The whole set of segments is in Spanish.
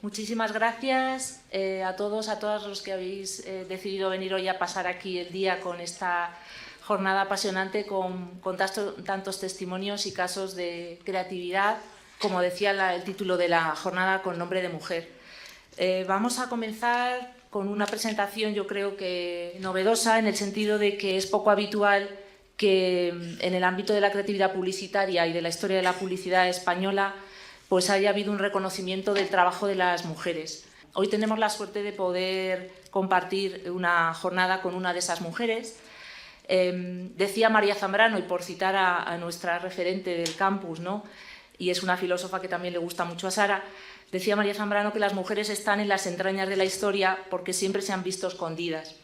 Muchísimas gracias a todos, a todas los que habéis decidido venir hoy a pasar aquí el día con esta jornada apasionante con tantos testimonios y casos de creatividad, como decía el título de la jornada, con nombre de mujer. Vamos a comenzar con una presentación, yo creo que novedosa, en el sentido de que es poco habitual que en el ámbito de la creatividad publicitaria y de la historia de la publicidad española pues haya habido un reconocimiento del trabajo de las mujeres. Hoy tenemos la suerte de poder compartir una jornada con una de esas mujeres. Decía María Zambrano, y por citar a nuestra referente del campus, ¿no?, y es una filósofa que también le gusta mucho a Sara, decía María Zambrano que las mujeres están en las entrañas de la historia porque siempre se han visto escondidas.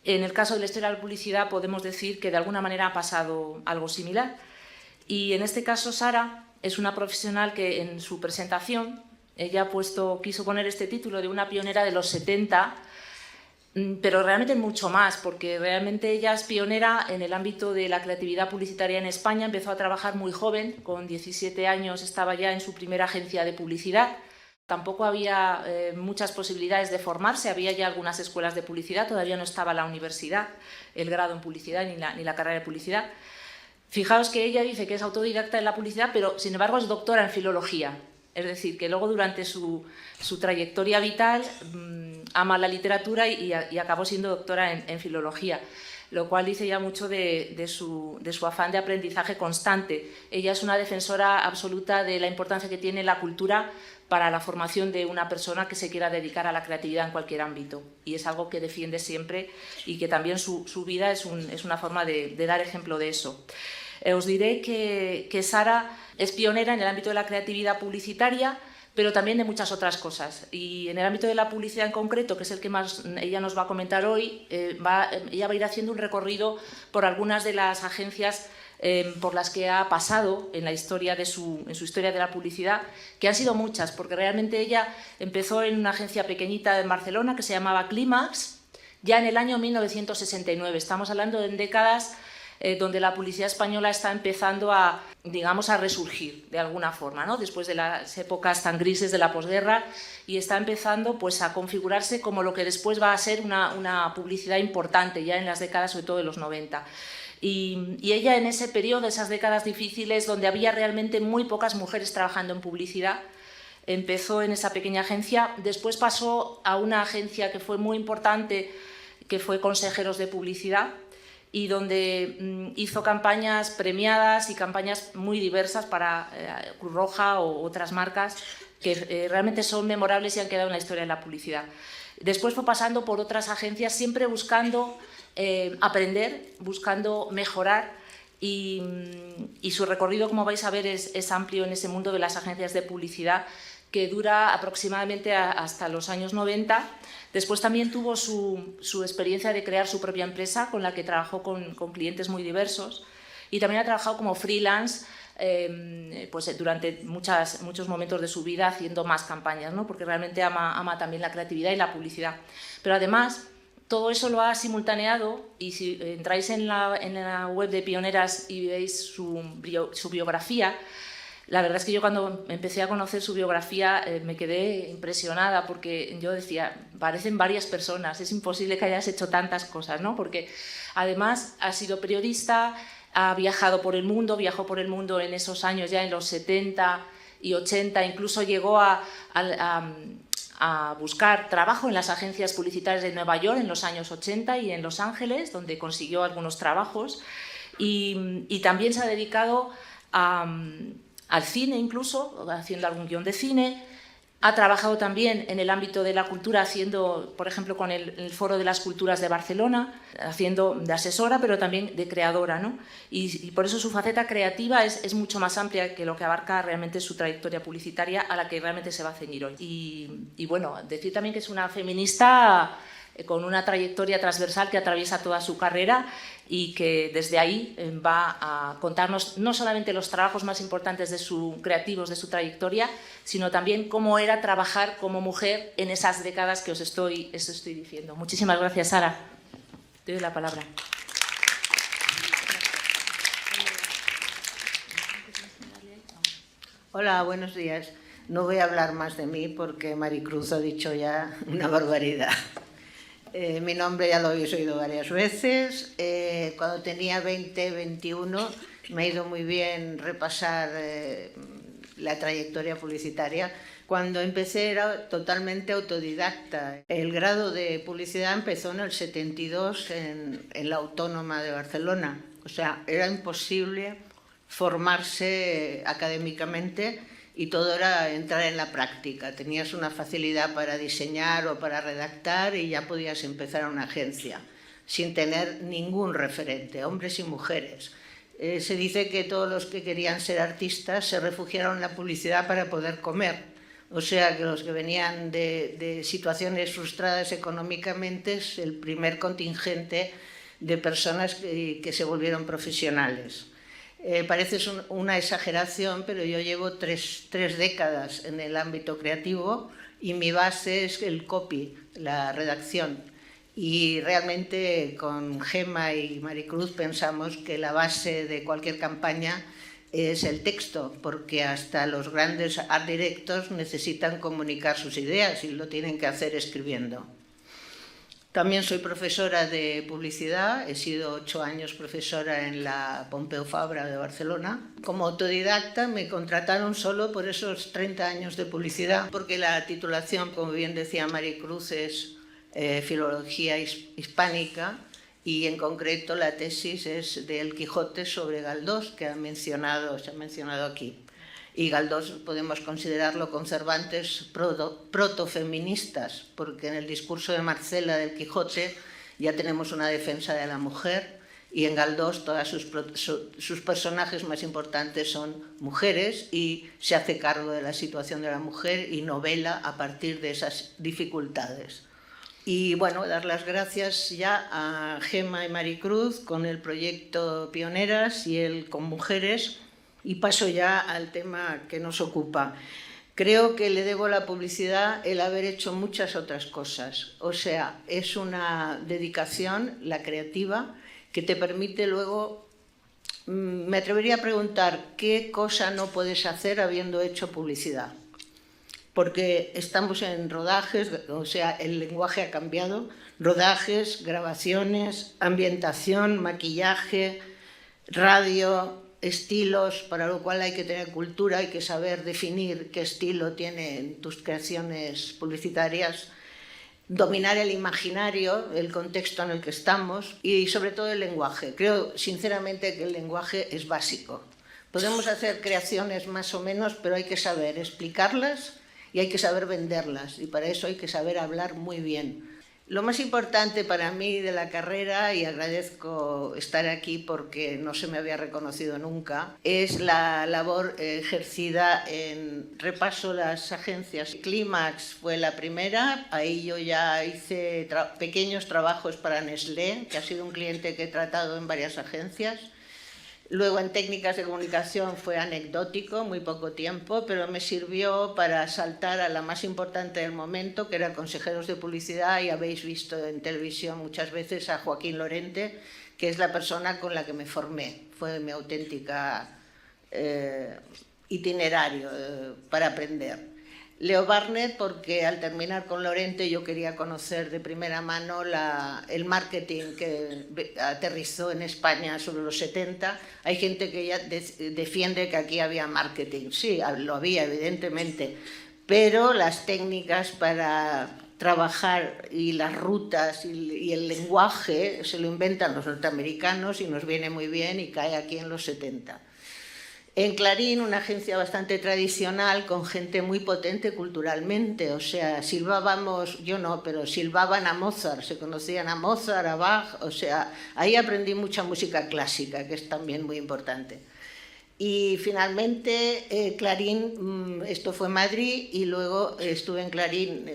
En el caso de la historia de la publicidad podemos decir que de alguna manera ha pasado algo similar. Y en este caso Sara es una profesional que en su presentación, ella quiso poner este título de una pionera de los 70, pero realmente mucho más, porque realmente ella es pionera en el ámbito de la creatividad publicitaria en España. Empezó a trabajar muy joven, con 17 años estaba ya en su primera agencia de publicidad. Tampoco había muchas posibilidades de formarse, había ya algunas escuelas de publicidad, todavía no estaba la universidad, el grado en publicidad ni la carrera de publicidad. Fijaos que ella dice que es autodidacta en la publicidad, pero sin embargo es doctora en filología. Es decir, que luego durante su trayectoria vital ama la literatura y acabó siendo doctora en filología, lo cual dice ya mucho de su afán de aprendizaje constante. Ella es una defensora absoluta de la importancia que tiene la cultura para la formación de una persona que se quiera dedicar a la creatividad en cualquier ámbito. Y es algo que defiende siempre y que también su vida es una forma de dar ejemplo de eso. Os diré que Sara es pionera en el ámbito de la creatividad publicitaria, pero también de muchas otras cosas. Y en el ámbito de la publicidad en concreto, que es el que más ella nos va a comentar hoy, ella va a ir haciendo un recorrido por algunas de las agencias por las que ha pasado en su historia de la publicidad, que han sido muchas, porque realmente ella empezó en una agencia pequeñita en Barcelona que se llamaba Clímax, ya en el año 1969. Estamos hablando de décadas donde la publicidad española está empezando a resurgir de alguna forma, ¿no?, después de las épocas tan grises de la posguerra, y está empezando pues a configurarse como lo que después va a ser una publicidad importante ya en las décadas, sobre todo de los 90. Y ella en ese periodo, esas décadas difíciles donde había realmente muy pocas mujeres trabajando en publicidad, empezó en esa pequeña agencia, después pasó a una agencia que fue muy importante, que fue Consejeros de Publicidad, y donde hizo campañas premiadas y campañas muy diversas para Cruz Roja o otras marcas que realmente son memorables y han quedado en la historia de la publicidad. Después fue pasando por otras agencias, siempre buscando aprender, buscando mejorar, y su recorrido, como vais a ver, es amplio en ese mundo de las agencias de publicidad, que dura aproximadamente hasta los años 90. Después también tuvo su experiencia de crear su propia empresa, con la que trabajó con clientes muy diversos, y también ha trabajado como freelance pues durante muchos momentos de su vida haciendo más campañas, ¿no?, porque realmente ama también la creatividad y la publicidad. Pero además todo eso lo ha simultaneado, y si entráis en la web de Pioneras y veis su biografía, la verdad es que yo cuando empecé a conocer su biografía me quedé impresionada, porque yo decía, parecen varias personas, es imposible que hayas hecho tantas cosas, ¿no?, porque además ha sido periodista, ha viajado por el mundo, viajó por el mundo en esos años, ya en los 70 y 80, incluso llegó a buscar trabajo en las agencias publicitarias de Nueva York en los años 80 y en Los Ángeles, donde consiguió algunos trabajos, y también se ha dedicado al cine, incluso haciendo algún guión de cine. Ha trabajado también en el ámbito de la cultura, haciendo, por ejemplo, con el Foro de las Culturas de Barcelona, haciendo de asesora, pero también de creadora, ¿no? Y por eso su faceta creativa es mucho más amplia que lo que abarca realmente su trayectoria publicitaria, a la que realmente se va a ceñir hoy. Y bueno, decir también que es una feminista con una trayectoria transversal que atraviesa toda su carrera, y que desde ahí va a contarnos no solamente los trabajos más importantes creativos de su trayectoria, sino también cómo era trabajar como mujer en esas décadas que os estoy diciendo. Muchísimas gracias, Sara. Te doy la palabra. Hola, buenos días. No voy a hablar más de mí porque Maricruz ha dicho ya una barbaridad. Mi nombre ya lo habéis oído varias veces. Cuando tenía 20, 21, me ha ido muy bien repasar la trayectoria publicitaria. Cuando empecé era totalmente autodidacta. El grado de publicidad empezó en el 72 en la Autónoma de Barcelona. O sea, era imposible formarse académicamente y todo era entrar en la práctica. Tenías una facilidad para diseñar o para redactar y ya podías empezar una agencia sin tener ningún referente, hombres y mujeres. Se dice que todos los que querían ser artistas se refugiaron en la publicidad para poder comer. O sea, que los que venían de situaciones frustradas económicamente es el primer contingente de personas que se volvieron profesionales. Parece una exageración, pero yo llevo tres décadas en el ámbito creativo y mi base es el copy, la redacción. Y realmente con Gemma y Maricruz pensamos que la base de cualquier campaña es el texto, porque hasta los grandes art directors necesitan comunicar sus ideas y lo tienen que hacer escribiendo. También soy profesora de publicidad, he sido 8 años profesora en la Pompeu Fabra de Barcelona. Como autodidacta me contrataron solo por esos 30 años de publicidad, porque la titulación, como bien decía Maricruz, es Filología Hispánica, y en concreto la tesis es de El Quijote sobre Galdós, que se ha mencionado aquí. Y Galdós podemos considerarlo con Cervantes protofeministas, porque en el discurso de Marcela del Quijote ya tenemos una defensa de la mujer, y en Galdós todos sus personajes más importantes son mujeres y se hace cargo de la situación de la mujer y novela a partir de esas dificultades. Y bueno, dar las gracias ya a Gemma y Maricruz con el proyecto Pioneras y el con mujeres, y paso ya al tema que nos ocupa. Creo que le debo a la publicidad el haber hecho muchas otras cosas. O sea, es una dedicación, la creativa, que te permite luego... Me atrevería a preguntar qué cosa no puedes hacer habiendo hecho publicidad. Porque estamos en rodajes, o sea, el lenguaje ha cambiado, rodajes, grabaciones, ambientación, maquillaje, radio, estilos, para lo cual hay que tener cultura, hay que saber definir qué estilo tienen tus creaciones publicitarias, dominar el imaginario, el contexto en el que estamos y sobre todo el lenguaje. Creo sinceramente que el lenguaje es básico. Podemos hacer creaciones más o menos, pero hay que saber explicarlas y hay que saber venderlas, y para eso hay que saber hablar muy bien. Lo más importante para mí de la carrera, y agradezco estar aquí porque no se me había reconocido nunca, es la labor ejercida en repaso las agencias. Clímax fue la primera, ahí yo ya hice pequeños trabajos para Nestlé, que ha sido un cliente que he tratado en varias agencias. Luego en técnicas de comunicación fue anecdótico, muy poco tiempo, pero me sirvió para saltar a la más importante del momento, que era consejeros de publicidad, y habéis visto en televisión muchas veces a Joaquín Lorente, que es la persona con la que me formé. Fue mi auténtica itinerario para aprender. Leo Barnett, porque al terminar con Lorente yo quería conocer de primera mano el marketing que aterrizó en España sobre los 70. Hay gente que ya defiende que aquí había marketing. Sí, lo había, evidentemente, pero las técnicas para trabajar y las rutas y el lenguaje se lo inventan los norteamericanos y nos viene muy bien y cae aquí en los 70. En Clarín, una agencia bastante tradicional, con gente muy potente culturalmente, o sea, silbábamos, yo no, pero silbaban a Mozart, se conocían a Mozart, a Bach, o sea, ahí aprendí mucha música clásica, que es también muy importante. Y finalmente, Clarín, esto fue Madrid, y luego estuve en Clarín,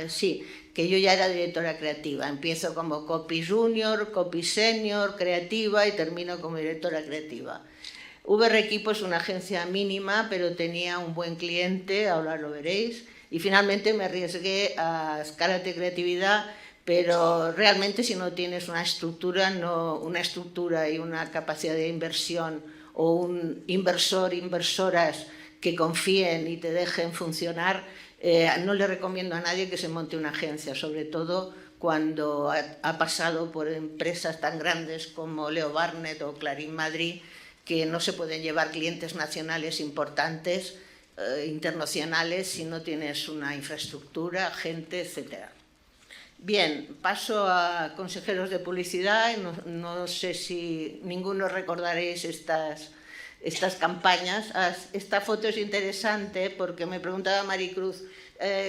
sí, que yo ya era directora creativa. Empiezo como copy junior, copy senior, creativa, y termino como directora creativa. VR Equipo es una agencia mínima, pero tenía un buen cliente, ahora lo veréis, y finalmente me arriesgué a Escálate Creatividad, pero realmente si no tienes una estructura y una capacidad de inversión o un inversor, inversoras que confíen y te dejen funcionar, no le recomiendo a nadie que se monte una agencia, sobre todo cuando ha pasado por empresas tan grandes como Leo Burnett o Clarín Madrid, que no se pueden llevar clientes nacionales importantes, internacionales, si no tienes una infraestructura, gente, etc. Bien, paso a consejeros de publicidad. No sé si ninguno recordaréis estas campañas. Esta foto es interesante porque me preguntaba Maricruz,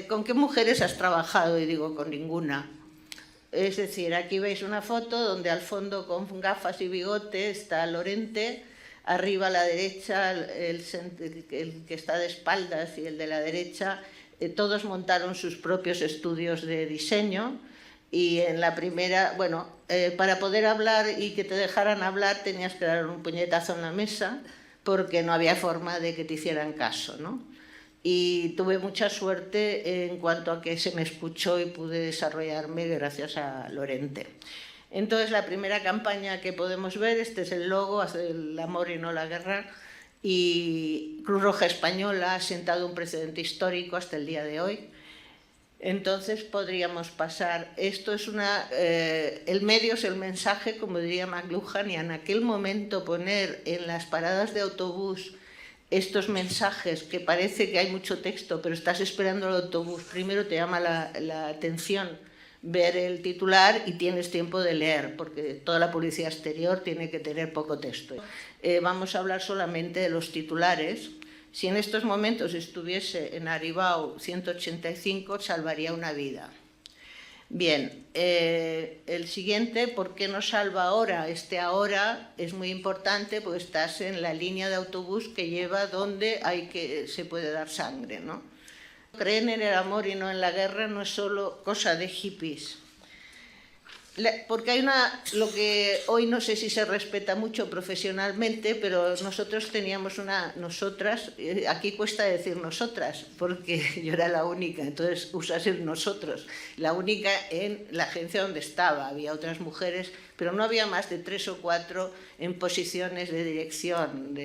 ¿con qué mujeres has trabajado? Y digo, con ninguna. Es decir, aquí veis una foto donde al fondo con gafas y bigote está Lorente, arriba a la derecha el que está de espaldas y el de la derecha, todos montaron sus propios estudios de diseño y en la primera, bueno, para poder hablar y que te dejaran hablar tenías que dar un puñetazo en la mesa porque no había forma de que te hicieran caso, ¿no? Y tuve mucha suerte en cuanto a que se me escuchó y pude desarrollarme gracias a Lorente. Entonces, la primera campaña que podemos ver, este es el logo, hace el amor y no la guerra, y Cruz Roja Española ha sentado un precedente histórico hasta el día de hoy. Entonces, podríamos pasar. Esto es el medio es el mensaje, como diría McLuhan, y en aquel momento poner en las paradas de autobús estos mensajes que parece que hay mucho texto, pero estás esperando el autobús, primero te llama la atención ver el titular y tienes tiempo de leer, porque toda la publicidad exterior tiene que tener poco texto. Vamos a hablar solamente de los titulares. Si en estos momentos estuviese en Aribau 185, salvaría una vida. Bien, el siguiente, ¿por qué no salva ahora? Este ahora es muy importante porque estás en la línea de autobús que lleva donde se puede dar sangre, ¿no? Creen en el amor y no en la guerra no es solo cosa de hippies. Porque hay lo que hoy no sé si se respeta mucho profesionalmente, pero nosotros teníamos nosotras, aquí cuesta decir nosotras, porque yo era la única, entonces usas el nosotros, la única en la agencia donde estaba, había otras mujeres, pero no había más de 3 o 4 en posiciones de dirección.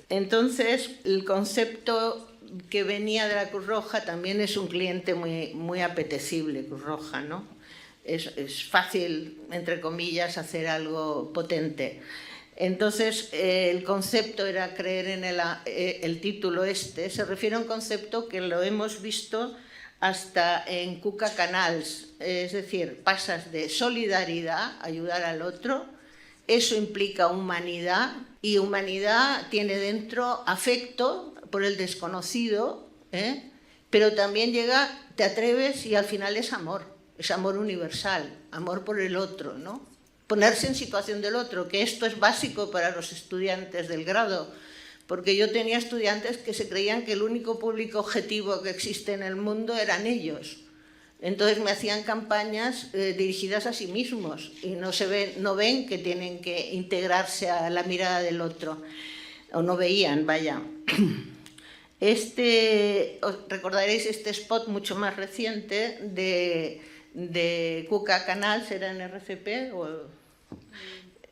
Entonces, el concepto que venía de la Cruz Roja también es un cliente muy, muy apetecible, Cruz Roja, ¿no? Es fácil, entre comillas, hacer algo potente. Entonces, el concepto era creer en el título se refiere a un concepto que lo hemos visto hasta en Kuka Canals, es decir, pasas de solidaridad, ayudar al otro, eso implica humanidad, y humanidad tiene dentro afecto por el desconocido, pero también te atreves y al final es amor. Es amor universal, amor por el otro, ¿no? Ponerse en situación del otro, que esto es básico para los estudiantes del grado, porque yo tenía estudiantes que se creían que el único público objetivo que existe en el mundo eran ellos. Entonces me hacían campañas dirigidas a sí mismos y no ven que tienen que integrarse a la mirada del otro, o no veían, vaya. Os recordaréis este spot mucho más reciente de Kuka Canals, era en RCP,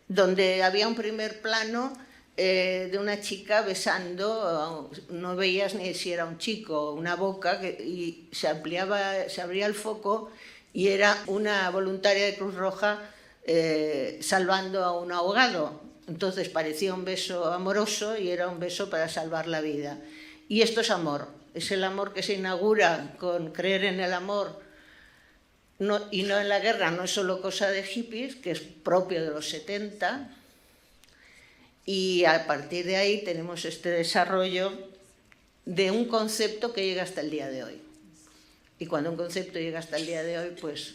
donde había un primer plano de una chica besando, no veías ni si era un chico o una boca, y se abría el foco y era una voluntaria de Cruz Roja salvando a un ahogado. Entonces parecía un beso amoroso y era un beso para salvar la vida. Y esto es amor, es el amor que se inaugura con creer en el amor y no en la guerra. No es solo cosa de hippies, que es propio de los 70, y a partir de ahí tenemos este desarrollo de un concepto que llega hasta el día de hoy. Y cuando un concepto llega hasta el día de hoy, pues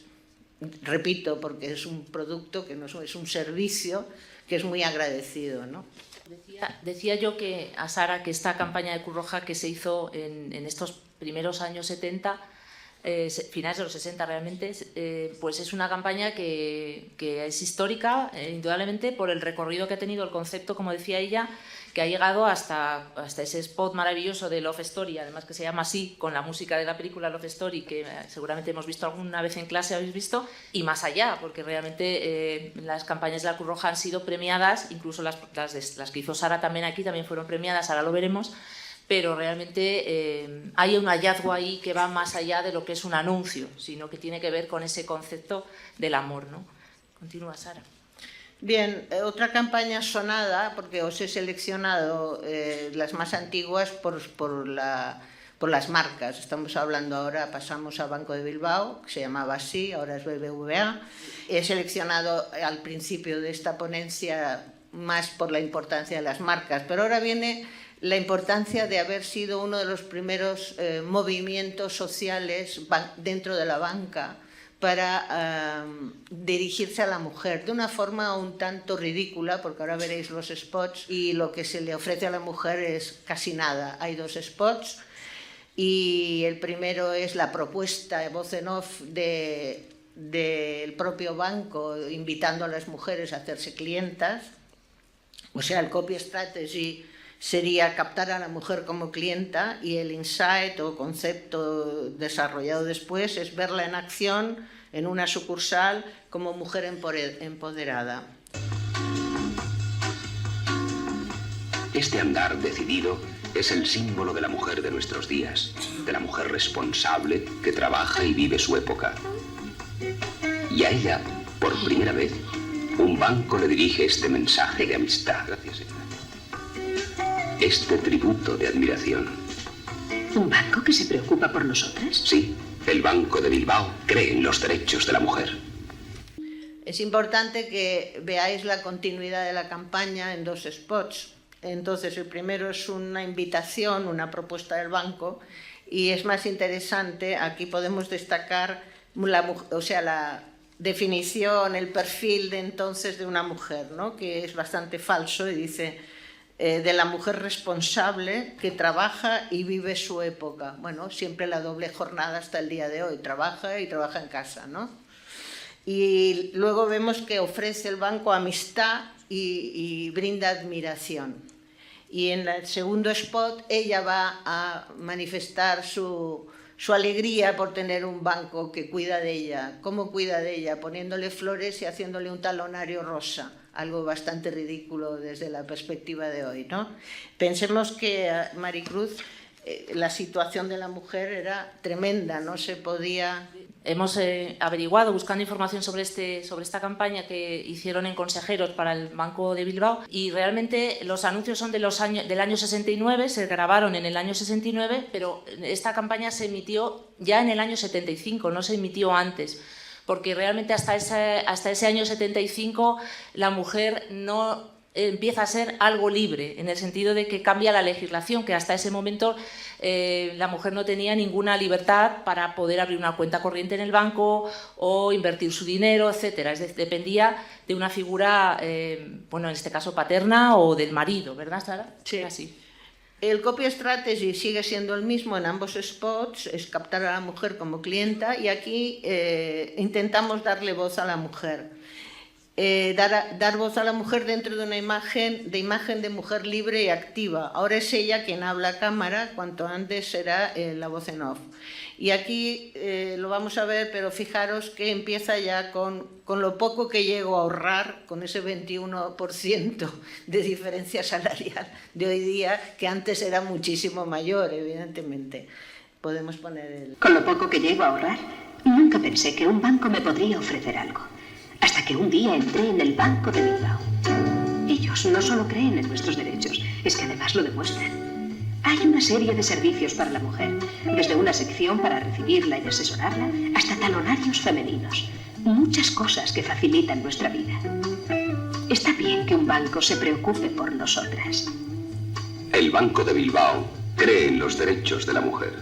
repito, porque es un producto que no es un servicio que es muy agradecido, ¿no? Decía yo a Sara que esta campaña de Cruz Roja que se hizo en estos primeros años 70, finales de los 60 realmente, pues es una campaña que es histórica, indudablemente, por el recorrido que ha tenido el concepto, como decía ella, que ha llegado hasta ese spot maravilloso de Love Story, además que se llama así, con la música de la película Love Story, que seguramente hemos visto alguna vez en clase, habéis visto, y más allá, porque realmente las campañas de la Cruz Roja han sido premiadas, incluso las que hizo Sara también aquí, también fueron premiadas, ahora lo veremos, pero realmente hay un hallazgo ahí que va más allá de lo que es un anuncio, sino que tiene que ver con ese concepto del amor, ¿no? Continúa, Sara. Bien, otra campaña sonada, porque os he seleccionado las más antiguas por las marcas. Estamos hablando ahora, pasamos a Banco de Bilbao, que se llamaba así, ahora es BBVA. He seleccionado al principio de esta ponencia más por la importancia de las marcas, pero ahora viene la importancia de haber sido uno de los primeros movimientos sociales dentro de la banca para dirigirse a la mujer de una forma un tanto ridícula, porque ahora veréis los spots y lo que se le ofrece a la mujer es casi nada. Hay 2 spots y el primero es la propuesta de voz en off del propio banco invitando a las mujeres a hacerse clientas. O sea, el copy strategy sería captar a la mujer como clienta y el insight o concepto desarrollado después es verla en acción en una sucursal como mujer empoderada. Este andar decidido es el símbolo de la mujer de nuestros días, de la mujer responsable que trabaja y vive su época. Y a ella, por primera vez, un banco le dirige este mensaje de amistad. Gracias, señora. Este tributo de admiración. ¿Un banco que se preocupa por nosotras? Sí, el Banco de Bilbao cree en los derechos de la mujer. Es importante que veáis la continuidad de la campaña en 2 spots. Entonces, el primero es una invitación, una propuesta del banco, y es más interesante, aquí podemos destacar la definición, el perfil de entonces de una mujer, ¿no? Que es bastante falso y dice de la mujer responsable que trabaja y vive su época. Bueno, siempre la doble jornada hasta el día de hoy, trabaja y trabaja en casa, ¿no? Y luego vemos que ofrece el banco amistad y brinda admiración. Y en el segundo spot ella va a manifestar su alegría por tener un banco que cuida de ella. ¿Cómo cuida de ella? Poniéndole flores y haciéndole un talonario rosa, algo bastante ridículo desde la perspectiva de hoy, ¿no? Pensemos que Maricruz, la situación de la mujer era tremenda, no se podía... Hemos averiguado, buscando información sobre esta campaña que hicieron en consejeros para el Banco de Bilbao, y realmente los anuncios son del año 69, se grabaron en el año 69, pero esta campaña se emitió ya en el año 75, no se emitió antes, porque realmente hasta ese año 75 la mujer no empieza a ser algo libre, en el sentido de que cambia la legislación, que hasta ese momento la mujer no tenía ninguna libertad para poder abrir una cuenta corriente en el banco o invertir su dinero, etcétera. Dependía de una figura, bueno, en este caso paterna o del marido, ¿verdad, Sara? Sí. Así. El copy strategy sigue siendo el mismo en ambos spots, es captar a la mujer como clienta, y aquí intentamos darle voz a la mujer. Dar voz a la mujer dentro de una imagen de mujer libre y activa. Ahora es ella quien habla a cámara, cuanto antes era la voz en off. Y aquí lo vamos a ver, pero fijaros que empieza ya con lo poco que llego a ahorrar, con ese 21% de diferencia salarial de hoy día, que antes era muchísimo mayor, evidentemente. Podemos poner el... Con lo poco que llego a ahorrar, nunca pensé que un banco me podría ofrecer algo. Hasta que un día entré en el Banco de Bilbao. Ellos no solo creen en nuestros derechos, es que además lo demuestran. Hay una serie de servicios para la mujer, desde una sección para recibirla y asesorarla, hasta talonarios femeninos. Muchas cosas que facilitan nuestra vida. Está bien que un banco se preocupe por nosotras. El Banco de Bilbao cree en los derechos de la mujer.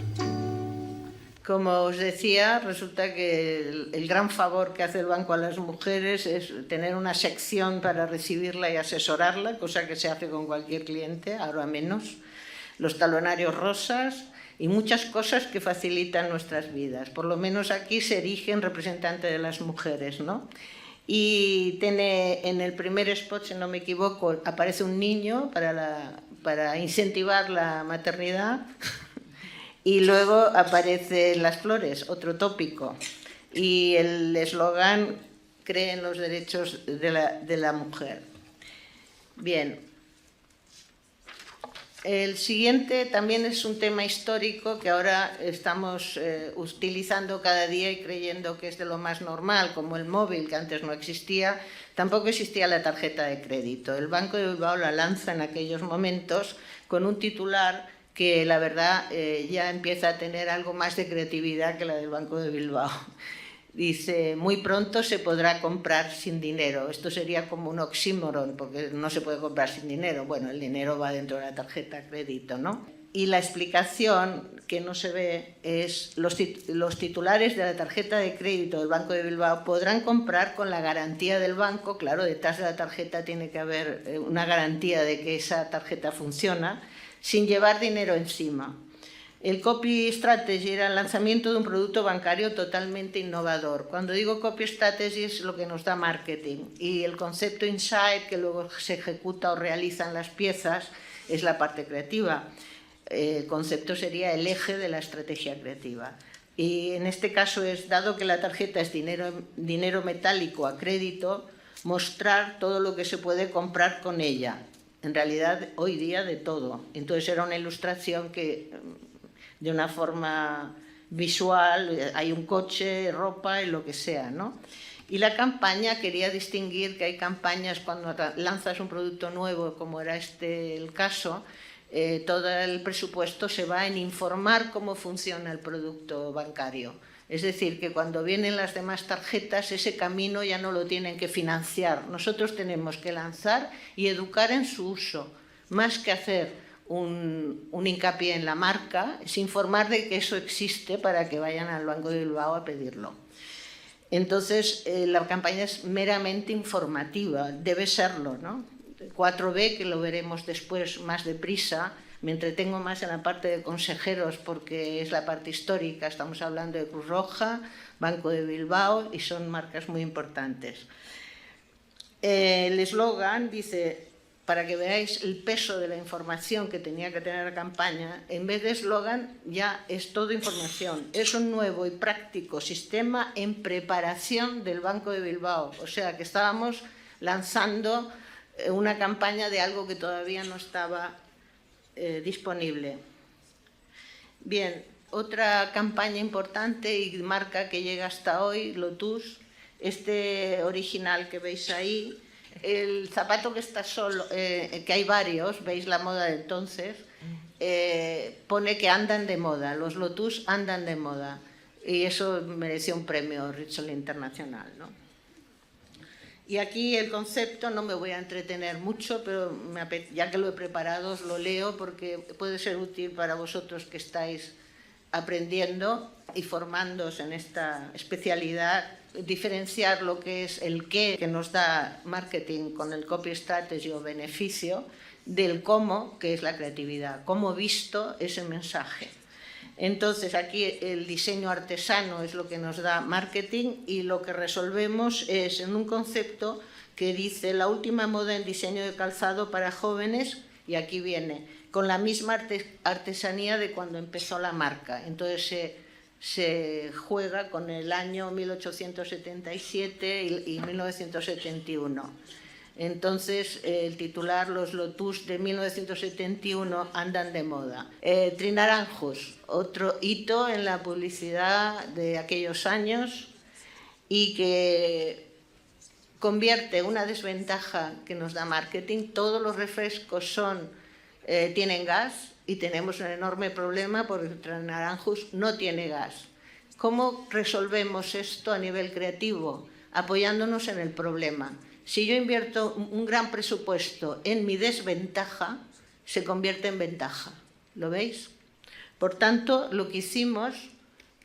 Como os decía, resulta que el gran favor que hace el banco a las mujeres es tener una sección para recibirla y asesorarla, cosa que se hace con cualquier cliente, ahora menos, los talonarios rosas y muchas cosas que facilitan nuestras vidas. Por lo menos aquí se erige en representante de las mujeres, ¿no? Y tiene en el primer spot, si no me equivoco, aparece un niño para incentivar la maternidad. Y luego aparecen las flores, otro tópico. Y el eslogan, cree en los derechos de la mujer. Bien. El siguiente también es un tema histórico que ahora estamos utilizando cada día y creyendo que es de lo más normal, como el móvil, que antes no existía. Tampoco existía la tarjeta de crédito. El Banco de Bilbao la lanza en aquellos momentos con un titular que la verdad ya empieza a tener algo más de creatividad que la del Banco de Bilbao. Dice, muy pronto se podrá comprar sin dinero. Esto sería como un oxímoron, porque no se puede comprar sin dinero. Bueno, el dinero va dentro de la tarjeta de crédito, ¿no? Y la explicación que no se ve es los titulares de la tarjeta de crédito del Banco de Bilbao podrán comprar con la garantía del banco. Claro, detrás de la tarjeta tiene que haber una garantía de que esa tarjeta funciona, sin llevar dinero encima. El Copy Strategy era el lanzamiento de un producto bancario totalmente innovador. Cuando digo Copy Strategy es lo que nos da marketing, y el concepto Insight, que luego se ejecuta o realiza en las piezas, es la parte creativa. El concepto sería el eje de la estrategia creativa. Y en este caso es, dado que la tarjeta es dinero metálico a crédito, mostrar todo lo que se puede comprar con ella. En realidad, hoy día de todo. Entonces era una ilustración que, de una forma visual, hay un coche, ropa y lo que sea, ¿no? Y la campaña quería distinguir que hay campañas cuando lanzas un producto nuevo, como era el caso, todo el presupuesto se va en informar cómo funciona el producto bancario. Es decir, que cuando vienen las demás tarjetas, ese camino ya no lo tienen que financiar. Nosotros tenemos que lanzar y educar en su uso, más que hacer un hincapié en la marca, es informar de que eso existe para que vayan al Banco de Bilbao a pedirlo. Entonces, la campaña es meramente informativa, debe serlo, ¿no? 4B, que lo veremos después más deprisa, me entretengo más en la parte de consejeros porque es la parte histórica, estamos hablando de Cruz Roja, Banco de Bilbao, y son marcas muy importantes. El eslogan dice, para que veáis el peso de la información que tenía que tener la campaña, en vez de eslogan ya es todo información. Es un nuevo y práctico sistema en preparación del Banco de Bilbao. O sea, que estábamos lanzando una campaña de algo que todavía no estaba disponible. Bien, otra campaña importante y marca que llega hasta hoy, Lotus, original que veis ahí, el zapato que está solo, que hay varios, veis la moda de entonces, pone que andan de moda, los Lotus andan de moda, y eso mereció un premio Ritzel Internacional, ¿no? Y aquí el concepto, no me voy a entretener mucho, pero ya que lo he preparado os lo leo porque puede ser útil para vosotros que estáis aprendiendo y formándoos en esta especialidad, diferenciar lo que es el qué que nos da marketing con el copy strategy o beneficio, del cómo, que es la creatividad, cómo visto ese mensaje. Entonces, aquí el diseño artesano es lo que nos da marketing y lo que resolvemos es en un concepto que dice la última moda en diseño de calzado para jóvenes, y aquí viene, con la misma artesanía de cuando empezó la marca. Entonces se juega con el año 1877 y 1971. Entonces, el titular, los Lotus de 1971 andan de moda. Trinaranjos, otro hito en la publicidad de aquellos años y que convierte una desventaja que nos da marketing. Todos los refrescos tienen gas y tenemos un enorme problema porque Trinaranjos no tiene gas. ¿Cómo resolvemos esto a nivel creativo? Apoyándonos en el problema. Si yo invierto un gran presupuesto en mi desventaja, se convierte en ventaja. ¿Lo veis? Por tanto, lo que hicimos,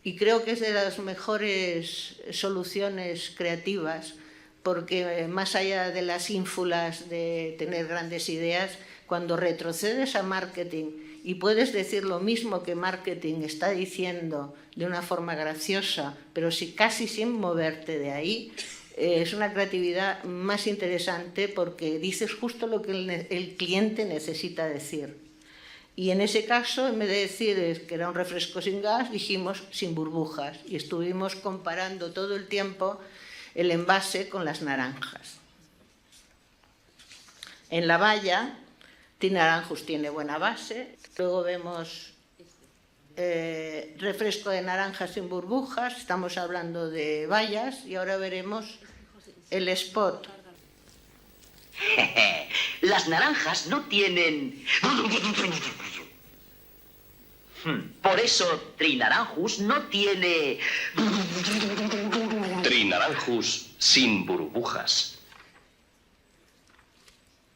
y creo que es de las mejores soluciones creativas, porque más allá de las ínfulas de tener grandes ideas, cuando retrocedes a marketing y puedes decir lo mismo que marketing está diciendo de una forma graciosa, pero casi sin moverte de ahí, es una creatividad más interesante porque dices justo lo que el cliente necesita decir. Y en ese caso, en vez de decir que era un refresco sin gas, dijimos sin burbujas. Y estuvimos comparando todo el tiempo el envase con las naranjas. En la valla Trinaranjus tiene buena base. Luego vemos refresco de naranja sin burbujas, estamos hablando de bayas, y ahora veremos el spot. Las naranjas no tienen... Por eso Trinaranjus no tiene... Trinaranjus sin burbujas.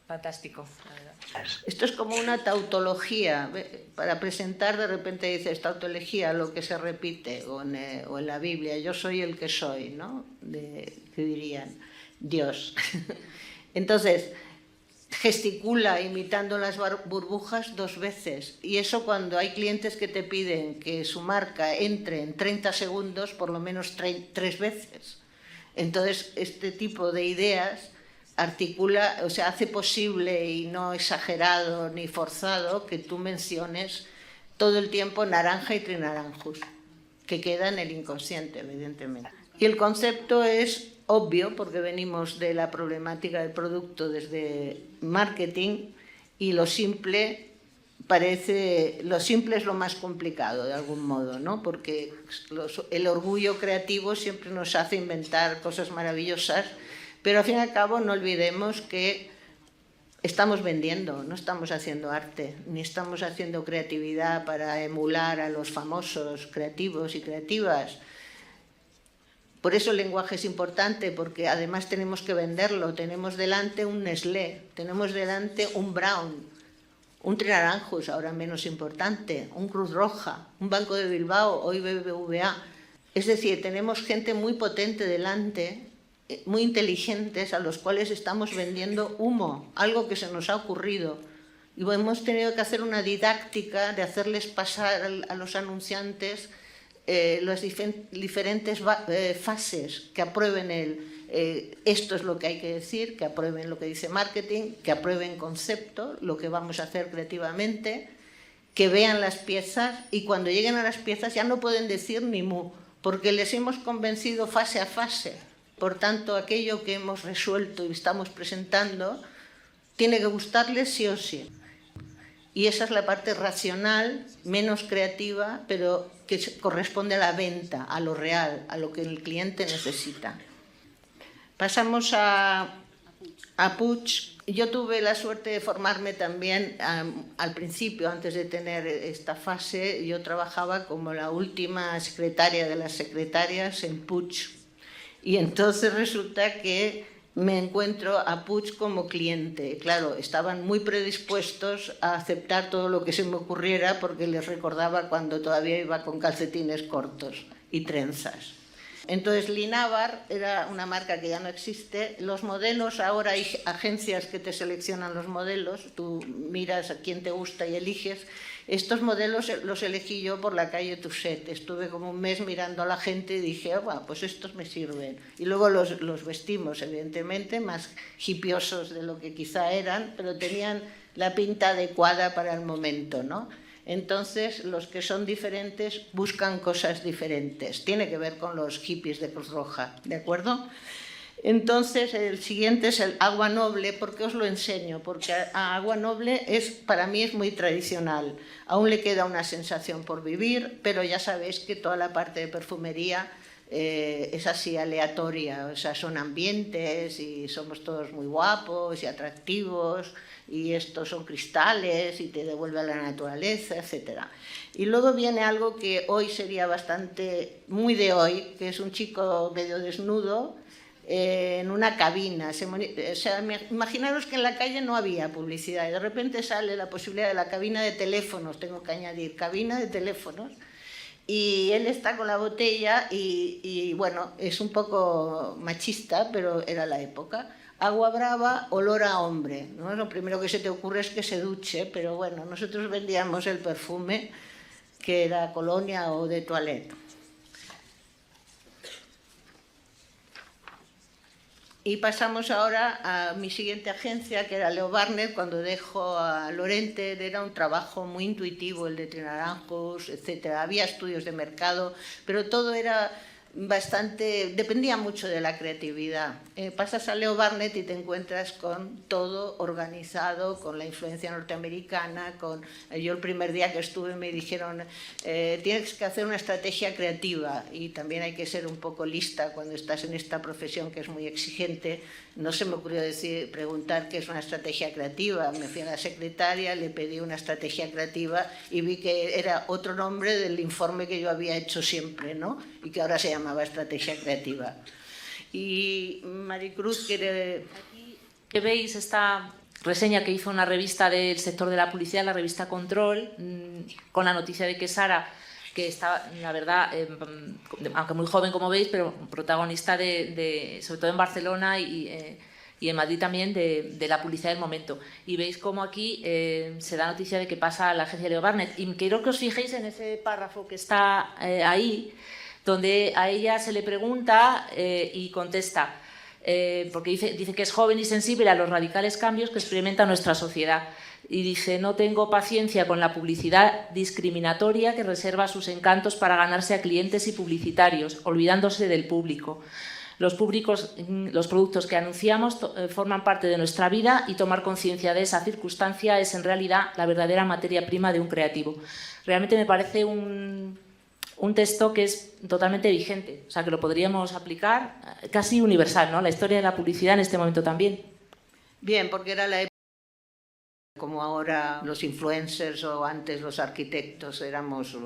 Fantástico, la verdad. Esto es como una tautología. Para presentar, de repente dices tautología, lo que se repite, o en la Biblia, yo soy el que soy, ¿no? ¿Qué dirían? Dios. Entonces, gesticula imitando las burbujas 2 veces. Y eso, cuando hay clientes que te piden que su marca entre en 30 segundos, por lo menos 3 veces. Entonces, este tipo de ideas articula, o sea, hace posible, y no exagerado ni forzado, que tú menciones todo el tiempo naranja y trinaranjus, que queda en el inconsciente, evidentemente. Y el concepto es obvio, porque venimos de la problemática del producto desde marketing, y lo simple es lo más complicado, de algún modo, ¿no? Porque el orgullo creativo siempre nos hace inventar cosas maravillosas, pero al fin y al cabo no olvidemos que estamos vendiendo, no estamos haciendo arte, ni estamos haciendo creatividad para emular a los famosos creativos y creativas. Por eso el lenguaje es importante, porque además tenemos que venderlo. Tenemos delante un Nestlé, tenemos delante un Braun, un Trinaranjus, ahora menos importante, un Cruz Roja, un Banco de Bilbao, hoy BBVA. Es decir, tenemos gente muy potente delante, muy inteligentes, a los cuales estamos vendiendo humo, algo que se nos ha ocurrido. Y hemos tenido que hacer una didáctica de hacerles pasar a los anunciantes las diferentes fases, que aprueben esto es lo que hay que decir, que aprueben lo que dice marketing, que aprueben concepto, lo que vamos a hacer creativamente, que vean las piezas, y cuando lleguen a las piezas ya no pueden decir ni mu, porque les hemos convencido fase a fase. Por tanto, aquello que hemos resuelto y estamos presentando tiene que gustarles sí o sí. Y esa es la parte racional, menos creativa, pero que corresponde a la venta, a lo real, a lo que el cliente necesita. Pasamos a Puig. Yo tuve la suerte de formarme también al principio, antes de tener esta fase. Yo trabajaba como la última secretaria de las secretarias en Puig. Y entonces resulta que me encuentro a Puig como cliente. Claro, estaban muy predispuestos a aceptar todo lo que se me ocurriera, porque les recordaba cuando todavía iba con calcetines cortos y trenzas. Entonces, Linabar era una marca que ya no existe. Los modelos, ahora hay agencias que te seleccionan los modelos, tú miras a quién te gusta y eliges. Estos modelos los elegí yo por la calle Tuset. Estuve como un mes mirando a la gente y dije, bueno, pues estos me sirven. Y luego los vestimos, evidentemente, más hipiosos de lo que quizá eran, pero tenían la pinta adecuada para el momento, ¿no? Entonces, los que son diferentes buscan cosas diferentes. Tiene que ver con los hippies de Cruz Roja, ¿de acuerdo? Entonces, el siguiente es el Agua Noble. ¿Por qué os lo enseño? Porque Agua Noble para mí es muy tradicional. Aún le queda una sensación por vivir, pero ya sabéis que toda la parte de perfumería es así aleatoria. O sea, son ambientes y somos todos muy guapos y atractivos, y estos son cristales y te devuelve a la naturaleza, etc. Y luego viene algo que hoy sería muy de hoy, que es un chico medio desnudo, en una cabina. O sea, imaginaros que en la calle no había publicidad y de repente sale la posibilidad de la cabina de teléfonos, tengo que añadir, cabina de teléfonos, y él está con la botella y bueno, es un poco machista, pero era la época. Agua brava, olor a hombre, ¿no? Lo primero que se te ocurre es que se duche, pero bueno, nosotros vendíamos el perfume, que era colonia o de toilette. Y pasamos ahora a mi siguiente agencia, que era Leo Barnet. Cuando dejo a Lorente, era un trabajo muy intuitivo, el de Trinaranjus, etc. Había estudios de mercado, pero todo era dependía mucho de la creatividad. Pasas a Leo Burnett y te encuentras con todo organizado, con la influencia norteamericana. Yo el primer día que estuve me dijeron, tienes que hacer una estrategia creativa, y también hay que ser un poco lista cuando estás en esta profesión que es muy exigente. No se me ocurrió preguntar qué es una estrategia creativa. Me fui a la secretaria, le pedí una estrategia creativa y vi que era otro nombre del informe que yo había hecho siempre, ¿no? Y que ahora se llamaba estrategia creativa. Y Maricruz quiere... Aquí que veis esta reseña que hizo una revista del sector de la publicidad, la revista Control, con la noticia de que Sara, que está, la verdad, aunque muy joven como veis, pero protagonista sobre todo en Barcelona y en Madrid también, de la publicidad del momento. Y veis cómo aquí se da noticia de que pasa a la agencia Leo Burnett. Y quiero que os fijéis en ese párrafo que está ahí, donde a ella se le pregunta y contesta, porque dice que es joven y sensible a los radicales cambios que experimenta nuestra sociedad. Y dice, no tengo paciencia con la publicidad discriminatoria que reserva sus encantos para ganarse a clientes y publicitarios, olvidándose del público. Los productos que anunciamos forman parte de nuestra vida, y tomar conciencia de esa circunstancia es en realidad la verdadera materia prima de un creativo. Realmente me parece un texto que es totalmente vigente, o sea, que lo podríamos aplicar casi universal, ¿no? La historia de la publicidad en este momento también. Bien, porque era la época, como ahora los influencers o antes los arquitectos éramos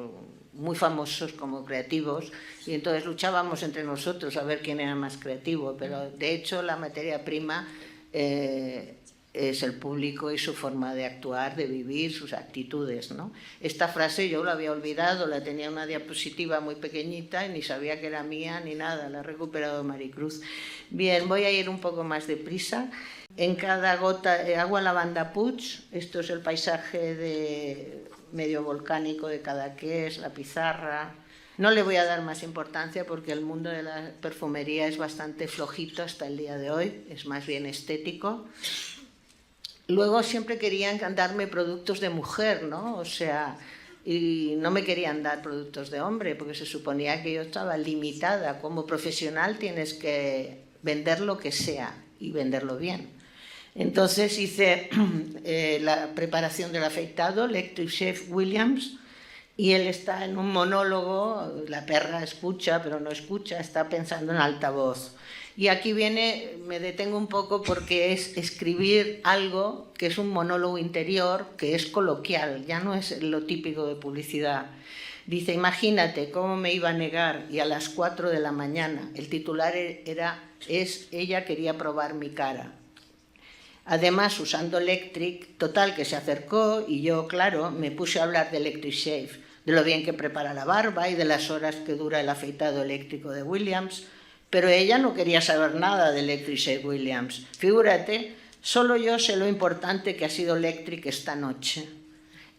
muy famosos como creativos, y entonces luchábamos entre nosotros a ver quién era más creativo, pero de hecho la materia prima es el público y su forma de actuar, de vivir, sus actitudes, ¿no? Esta frase yo la había olvidado, la tenía en una diapositiva muy pequeñita y ni sabía que era mía ni nada, la ha recuperado Maricruz. Bien, voy a ir un poco más deprisa. En cada gota, agua lavanda Puig, esto es el paisaje medio volcánico de Cadaqués, la pizarra. No le voy a dar más importancia porque el mundo de la perfumería es bastante flojito hasta el día de hoy, es más bien estético. Luego siempre querían darme productos de mujer, ¿no? O sea, y no me querían dar productos de hombre porque se suponía que yo estaba limitada. Como profesional tienes que vender lo que sea y venderlo bien. Entonces hice la preparación del afeitado, Electric Shave Williams, y él está en un monólogo, la perra escucha, pero no escucha, está pensando en altavoz. Y aquí me detengo un poco porque es escribir algo que es un monólogo interior, que es coloquial, ya no es lo típico de publicidad. Dice, imagínate cómo me iba a negar, y a las 4 de la mañana, el titular ella quería probar mi cara. Además, usando Electric, total, que se acercó y yo, claro, me puse a hablar de Electric Shave, de lo bien que prepara la barba y de las horas que dura el afeitado eléctrico de Williams, pero ella no quería saber nada de Electric Shave Williams. Figúrate, solo yo sé lo importante que ha sido Electric esta noche.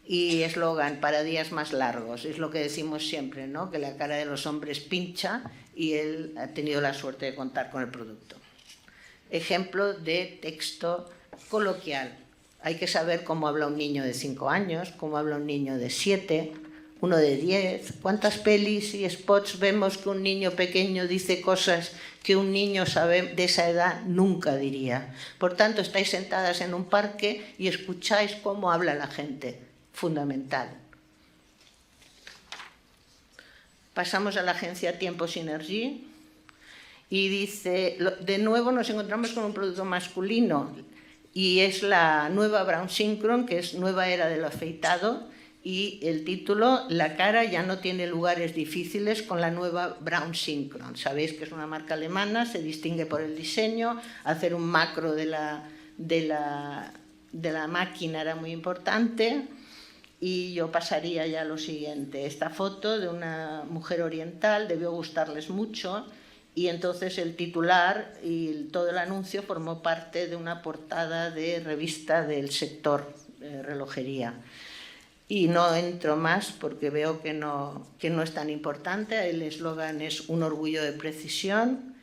Y eslogan, para días más largos, es lo que decimos siempre, ¿no? Que la cara de los hombres pincha y él ha tenido la suerte de contar con el producto. Ejemplo de texto coloquial. Hay que saber cómo habla un niño de 5 años, cómo habla un niño de 7, uno de 10. ¿Cuántas pelis y spots vemos que un niño pequeño dice cosas que un niño de esa edad nunca diría? Por tanto, estáis sentadas en un parque y escucháis cómo habla la gente. Fundamental. Pasamos a la agencia Tiempo Synergy. Y dice, de nuevo nos encontramos con un producto masculino y es la nueva Brown Synchron, que es nueva era del afeitado, y el título, la cara ya no tiene lugares difíciles con la nueva Brown Synchron. Sabéis que es una marca alemana, se distingue por el diseño, hacer un macro de la máquina era muy importante. Y yo pasaría ya a lo siguiente, esta foto de una mujer oriental debió gustarles mucho. Y entonces el titular y todo el anuncio formó parte de una portada de revista del sector relojería. Y no entro más porque veo que no es tan importante. El eslogan es un orgullo de precisión.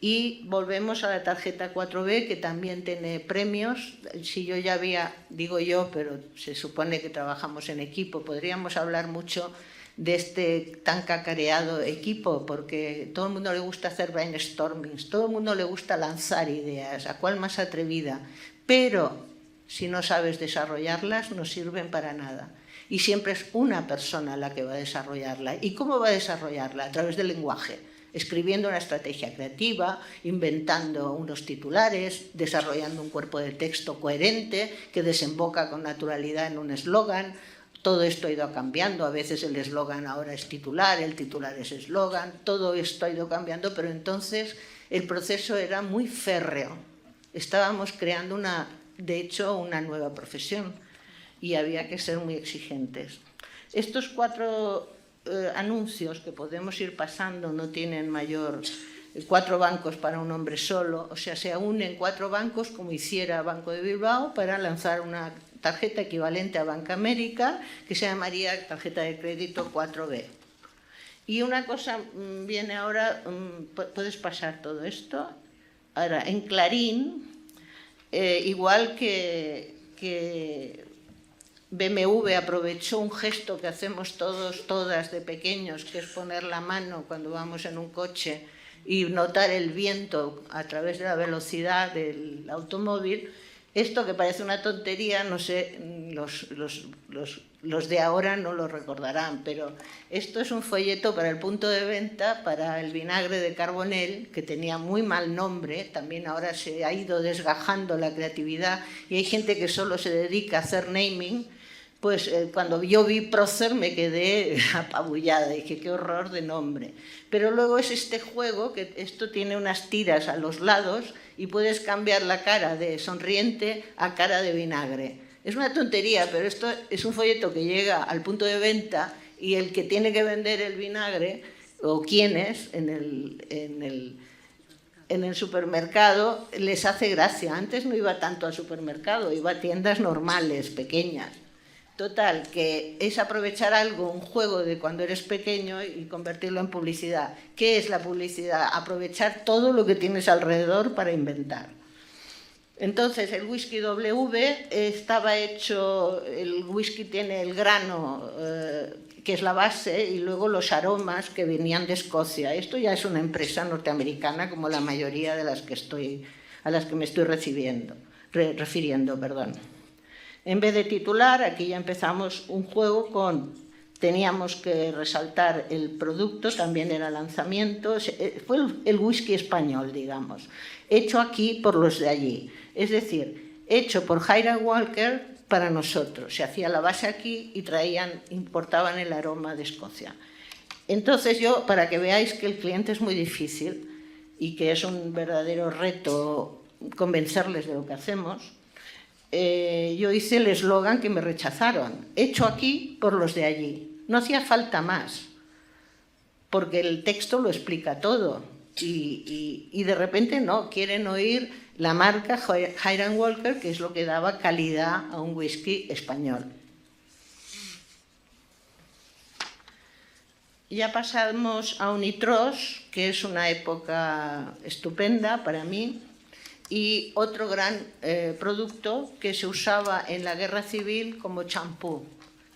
Y volvemos a la tarjeta 4B, que también tiene premios. Si yo ya había, digo yo, pero se supone que trabajamos en equipo, podríamos hablar mucho de este tan cacareado equipo, porque todo el mundo le gusta hacer brainstormings, todo el mundo le gusta lanzar ideas, a cuál más atrevida, pero si no sabes desarrollarlas no sirven para nada. Y siempre es una persona la que va a desarrollarla. ¿Y cómo va a desarrollarla? A través del lenguaje, escribiendo una estrategia creativa, inventando unos titulares, desarrollando un cuerpo de texto coherente que desemboca con naturalidad en un eslogan. Todo esto ha ido cambiando, a veces el eslogan ahora es titular, el titular es eslogan, todo esto ha ido cambiando, pero entonces el proceso era muy férreo. Estábamos creando de hecho, una nueva profesión y había que ser muy exigentes. Estos 4 anuncios que podemos ir pasando no tienen mayor... 4 bancos para un hombre solo, o sea, se unen 4 bancos como hiciera Banco de Bilbao para lanzar una tarjeta equivalente a Banca América que se llamaría tarjeta de crédito 4B. Y una cosa viene ahora, puedes pasar todo esto. Ahora, en Clarín, igual que BMW aprovechó un gesto que hacemos todas de pequeños, que es poner la mano cuando vamos en un coche y notar el viento a través de la velocidad del automóvil. Esto que parece una tontería, no sé, los de ahora no lo recordarán, pero esto es un folleto para el punto de venta para el vinagre de Carbonell, que tenía muy mal nombre, también ahora se ha ido desgajando la creatividad y hay gente que solo se dedica a hacer naming. Pues cuando yo vi Prócer me quedé apabullada, dije qué horror de nombre. Pero luego es este juego, que esto tiene unas tiras a los lados y puedes cambiar la cara de sonriente a cara de vinagre. Es una tontería, pero esto es un folleto que llega al punto de venta y el que tiene que vender el vinagre, o quienes en el supermercado, les hace gracia. Antes no iba tanto al supermercado, iba a tiendas normales, pequeñas. Total, que es aprovechar algo, un juego de cuando eres pequeño y convertirlo en publicidad. ¿Qué es la publicidad? Aprovechar todo lo que tienes alrededor para inventar. Entonces, el whisky W estaba hecho, el whisky tiene el grano, que es la base, y luego los aromas que venían de Escocia. Esto ya es una empresa norteamericana, como la mayoría de las que a las que me estoy refiriendo. En vez de titular, aquí ya empezamos un juego teníamos que resaltar el producto, también era lanzamiento, fue el whisky español, digamos, hecho aquí por los de allí, es decir, hecho por Hiram Walker para nosotros, se hacía la base aquí y importaban el aroma de Escocia. Entonces yo, para que veáis que el cliente es muy difícil y que es un verdadero reto convencerles de lo que hacemos, yo hice el eslogan que me rechazaron, hecho aquí por los de allí. No hacía falta más, porque el texto lo explica todo. Y de repente no, quieren oír la marca Hiram Walker, que es lo que daba calidad a un whisky español. Ya pasamos a Unitros, que es una época estupenda para mí, y otro gran producto que se usaba en la guerra civil como champú,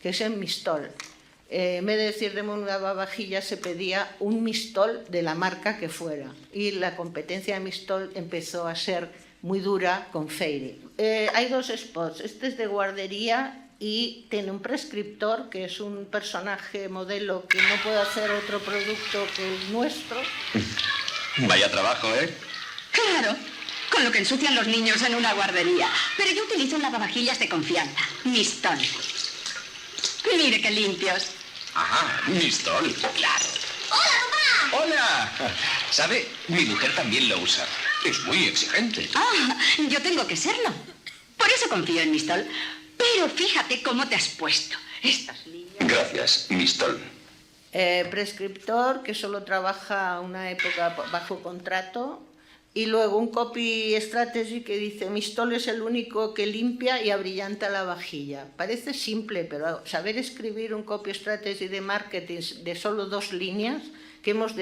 que es el Mistol. En vez de decir de un lavavajillas se pedía un Mistol de la marca que fuera, y la competencia de Mistol empezó a ser muy dura con Fairy. Hay 2 spots, este es de guardería y tiene un prescriptor, que es un personaje modelo que no puede hacer otro producto que el nuestro. Vaya trabajo, ¿eh? Claro, con lo que ensucian los niños en una guardería. Pero yo utilizo un lavavajillas de confianza, Mistol. Mire qué limpios. Ajá, Mistol, claro. ¡Hola, papá! ¡Hola! ¿Sabe? Mi mujer también lo usa. Es muy exigente. Ah, yo tengo que serlo. Por eso confío en Mistol. Pero fíjate cómo te has puesto. Estas líneas... Gracias, Mistol. Prescriptor, que solo trabaja una época bajo contrato, y luego un copy strategy que dice Mistol es el único que limpia y abrillanta la vajilla. Parece simple, pero saber escribir un copy strategy de marketing de solo 2 líneas, que hemos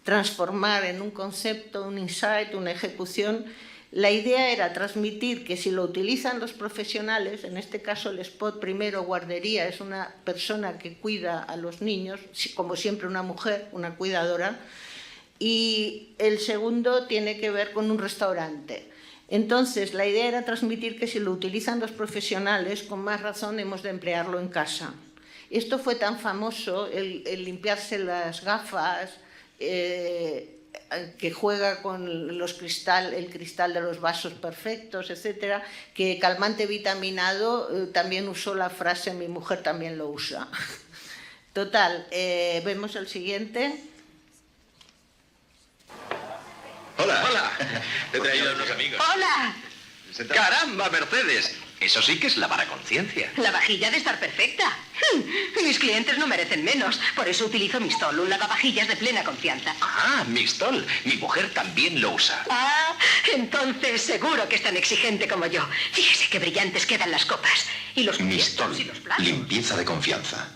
transformar en un concepto, un insight, una ejecución. La idea era transmitir que si lo utilizan los profesionales, en este caso el spot primero, guardería, es una persona que cuida a los niños, como siempre una mujer, una cuidadora, y el segundo tiene que ver con un restaurante. Entonces, la idea era transmitir que si lo utilizan los profesionales, con más razón hemos de emplearlo en casa. Esto fue tan famoso, el limpiarse las gafas, que juega con el cristal de los vasos perfectos, etcétera, que Calmante Vitaminado también usó la frase "mi mujer también lo usa". Total, vemos el siguiente. Hola. Hola. Te he traído a unos amigos. ¡Hola! ¡Caramba, Mercedes! Eso sí que es lavar a conciencia. La vajilla ha de estar perfecta. Mis clientes no merecen menos. Por eso utilizo Mistol, un lavavajillas de plena confianza. Ah, Mistol. Mi mujer también lo usa. Ah, entonces seguro que es tan exigente como yo. Fíjese qué brillantes quedan las copas. Y los Mistol. cubiertos y los platos. Limpieza de confianza.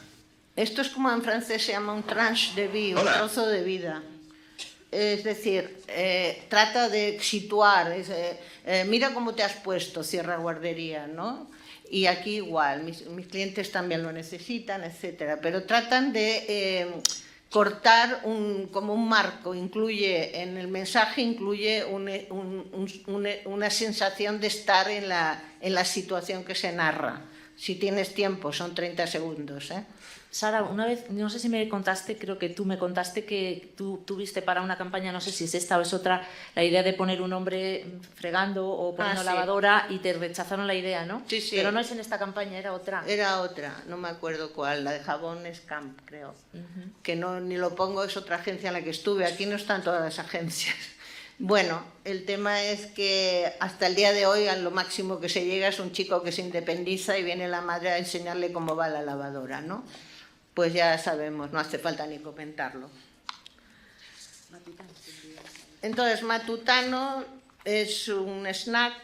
Esto es como en francés se llama un tranche de vie, un trozo de vida. Es decir, trata de situar, mira cómo te has puesto, cierra guardería, ¿no? Y aquí igual, mis clientes también lo necesitan, etcétera. Pero tratan de cortar como un marco, incluye en el mensaje, incluye una sensación de estar en la situación que se narra. Si tienes tiempo, son 30 segundos, ¿eh? Sara, una vez, no sé si me contaste, creo que tú me contaste que tú tuviste para una campaña, no sé si es esta o es otra, la idea de poner un hombre fregando o poniendo lavadora y te rechazaron la idea, ¿no? Sí, sí. Pero no es en esta campaña, era otra. Era otra, no me acuerdo cuál, la de jabón Scamp, creo. Que no, ni lo pongo, es otra agencia en la que estuve, aquí no están todas las agencias. Bueno, el tema es que hasta el día de hoy a lo máximo que se llega es un chico que se independiza y viene la madre a enseñarle cómo va la lavadora, ¿no? Pues ya sabemos, no hace falta ni comentarlo. Entonces, Matutano es un snack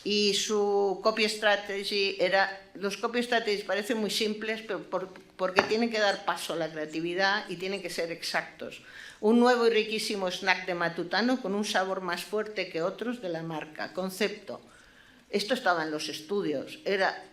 y su copy strategy era... Los copy strategies parecen muy simples, pero porque tienen que dar paso a la creatividad y tienen que ser exactos. Un nuevo y riquísimo snack de Matutano con un sabor más fuerte que otros de la marca. Concepto. Esto estaba en los estudios.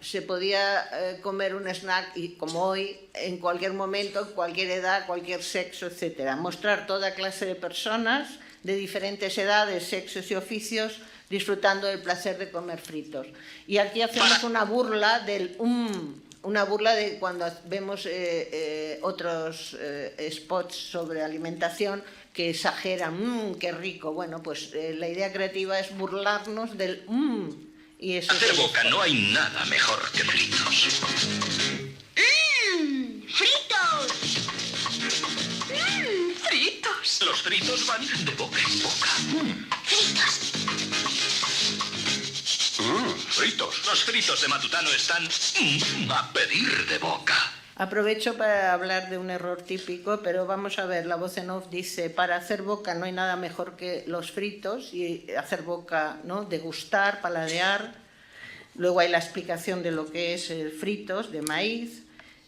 Se podía comer un snack, y como hoy, en cualquier momento, cualquier edad, cualquier sexo, etc. Mostrar toda clase de personas de diferentes edades, sexos y oficios disfrutando del placer de comer fritos. Y aquí hacemos una burla del una burla de cuando vemos otros spots sobre alimentación que exageran, qué rico. Bueno, pues la idea creativa es burlarnos del y eso hacer boca, no hay nada mejor que fritos. ¡Fritos! ¡Fritos! Los fritos van de boca en boca. ¡Fritos! Fritos. Los fritos de Matutano están a pedir de boca. Aprovecho para hablar de un error típico, pero vamos a ver, la voz en off dice, para hacer boca no hay nada mejor que los fritos, y hacer boca, ¿no? Degustar, paladear. Luego hay la explicación de lo que es fritos de maíz,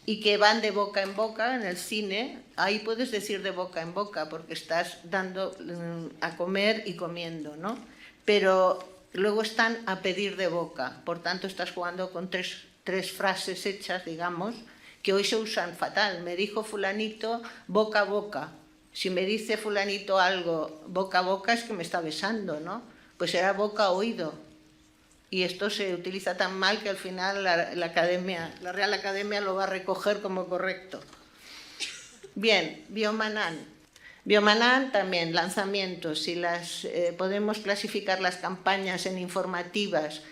y que van de boca en boca en el cine. Ahí puedes decir de boca en boca, porque estás dando a comer y comiendo, ¿no? Pero luego están a pedir de boca, por tanto estás jugando con tres frases hechas, digamos, que hoy se usan fatal. Me dijo fulanito boca a boca. Si me dice fulanito algo boca a boca es que me está besando, ¿no? Pues era boca a oído. Y esto se utiliza tan mal que al final la Real Academia lo va a recoger como correcto. Bien, Biomanán. Biomanán también, lanzamientos. Si podemos clasificar las campañas en informativas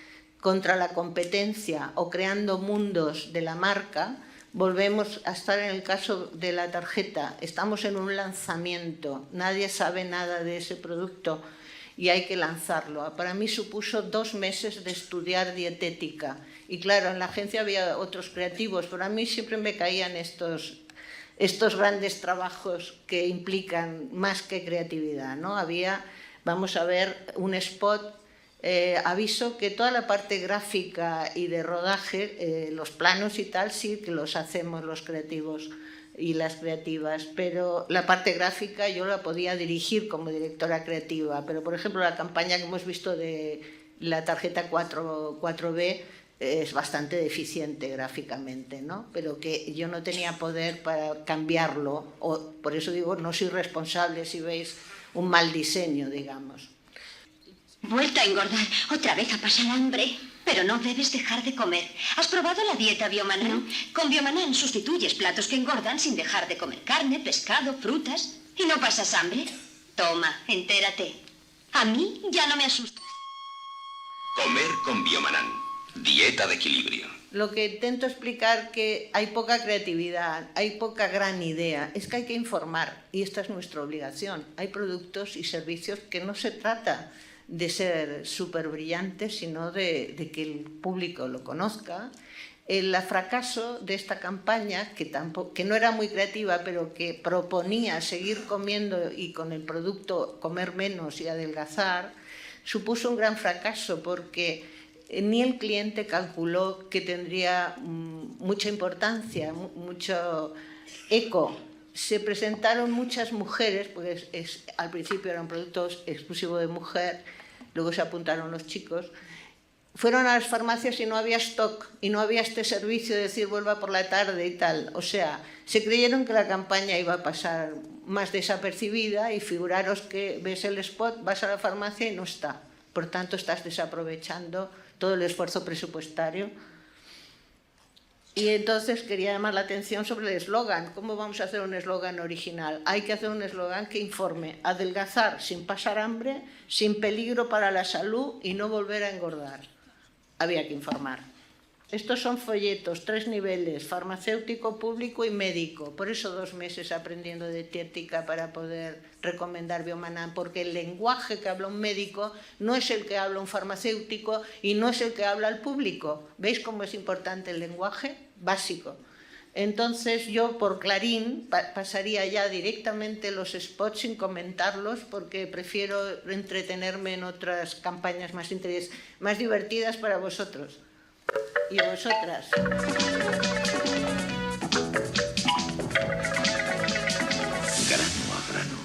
contra la competencia o creando mundos de la marca, volvemos a estar en el caso de la tarjeta. Estamos en un lanzamiento, nadie sabe nada de ese producto y hay que lanzarlo. Para mí supuso 2 meses de estudiar dietética. Y claro, en la agencia había otros creativos, pero a mí siempre me caían estos grandes trabajos que implican más que creatividad, ¿no? Vamos a ver, un spot. Aviso que toda la parte gráfica y de rodaje, los planos y tal, sí que los hacemos los creativos. y las creativas, pero la parte gráfica yo la podía dirigir como directora creativa, pero por ejemplo la campaña que hemos visto de la tarjeta 4B es bastante deficiente gráficamente, ¿no? Pero que yo no tenía poder para cambiarlo, o por eso digo, no soy responsable si veis un mal diseño, digamos. Vuelta a engordar, otra vez a pasar hambre. Pero no debes dejar de comer. ¿Has probado la dieta Biomanán? ¿No? Con Biomanán sustituyes platos que engordan sin dejar de comer carne, pescado, frutas. ¿Y no pasas hambre? Toma, entérate. A mí ya no me asusta. Comer con Biomanán. Dieta de equilibrio. Lo que intento explicar que hay poca creatividad, hay poca gran idea, es que hay que informar, y esta es nuestra obligación. Hay productos y servicios que no se trata de ser súper brillantes, sino de que el público lo conozca. El fracaso de esta campaña, que no era muy creativa, pero que proponía seguir comiendo y con el producto comer menos y adelgazar, supuso un gran fracaso porque ni el cliente calculó que tendría mucha importancia, mucho eco. Se presentaron muchas mujeres, porque al principio era un producto exclusivo de mujer, luego se apuntaron los chicos. Fueron a las farmacias y no había stock, y no había este servicio de decir vuelva por la tarde y tal. O sea, se creyeron que la campaña iba a pasar más desapercibida y figuraros que ves el spot, vas a la farmacia y no está. Por tanto, estás desaprovechando todo el esfuerzo presupuestario. Y entonces quería llamar la atención sobre el eslogan. ¿Cómo vamos a hacer un eslogan original? Hay que hacer un eslogan que informe: adelgazar sin pasar hambre, sin peligro para la salud y no volver a engordar. Había que informar. Estos son folletos, 3 niveles, farmacéutico, público y médico. Por eso 2 meses aprendiendo de dietética para poder recomendar Biomanán, porque el lenguaje que habla un médico no es el que habla un farmacéutico y no es el que habla el público. ¿Veis cómo es importante el lenguaje? Básico. Entonces yo por Clarín pasaría ya directamente los spots sin comentarlos, porque prefiero entretenerme en otras campañas más divertidas para vosotros y vosotras. Grano a grano,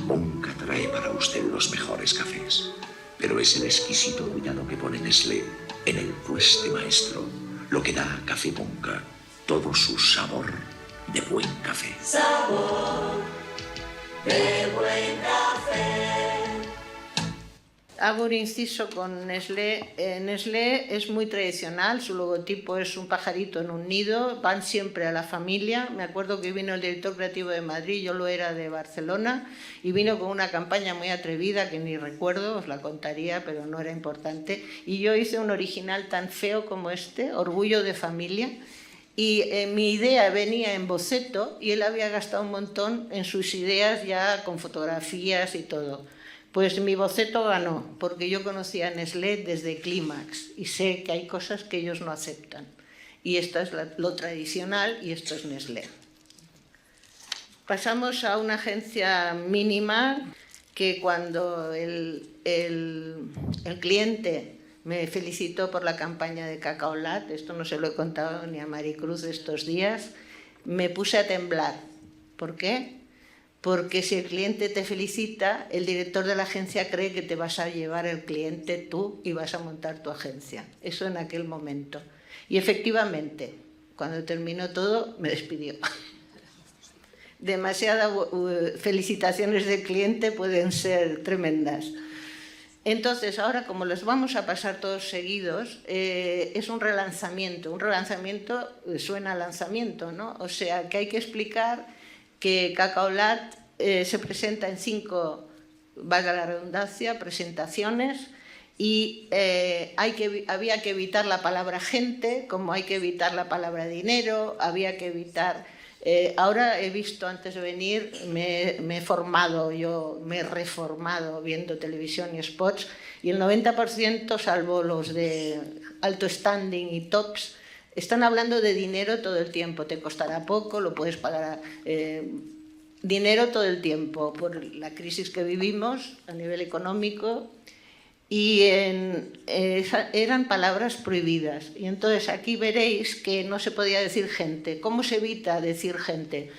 Monka trae para usted los mejores cafés. Pero es el exquisito cuidado que pone Nestlé en el tueste maestro lo que da a Café Monka todo su sabor de buen café. Sabor de buen café. Hago un inciso con Nestlé. Nestlé es muy tradicional, su logotipo es un pajarito en un nido, van siempre a la familia. Me acuerdo que vino el director creativo de Madrid, yo lo era de Barcelona, y vino con una campaña muy atrevida que ni recuerdo, os la contaría, pero no era importante. Y yo hice un original tan feo como este, Orgullo de Familia, y mi idea venía en boceto y él había gastado un montón en sus ideas ya con fotografías y todo. Pues mi boceto ganó, porque yo conocía a Nestlé desde Clímax y sé que hay cosas que ellos no aceptan. Y esto es lo tradicional y esto es Nestlé. Pasamos a una agencia mínima que cuando el cliente me felicitó por la campaña de Cacao Lat, esto no se lo he contado ni a Maricruz estos días, me puse a temblar. ¿Por qué? Porque si el cliente te felicita, el director de la agencia cree que te vas a llevar el cliente tú y vas a montar tu agencia. Eso en aquel momento. Y efectivamente, cuando terminó todo, me despidió. Demasiadas felicitaciones del cliente pueden ser tremendas. Entonces, ahora como los vamos a pasar todos seguidos, es un relanzamiento. Un relanzamiento suena a lanzamiento, ¿no? O sea, que hay que explicar que Cacao Lat se presenta en 5, valga la redundancia, presentaciones, y había que evitar la palabra gente, como hay que evitar la palabra dinero, había que evitar... ahora he visto, antes de venir, me he formado, yo me he reformado viendo televisión y spots, y el 90%, salvo los de alto standing y tops, están hablando de dinero todo el tiempo. Te costará poco, lo puedes pagar. Dinero todo el tiempo, por la crisis que vivimos a nivel económico. y eran palabras prohibidas. Y entonces aquí veréis que no se podía decir gente. ¿Cómo se evita decir gente?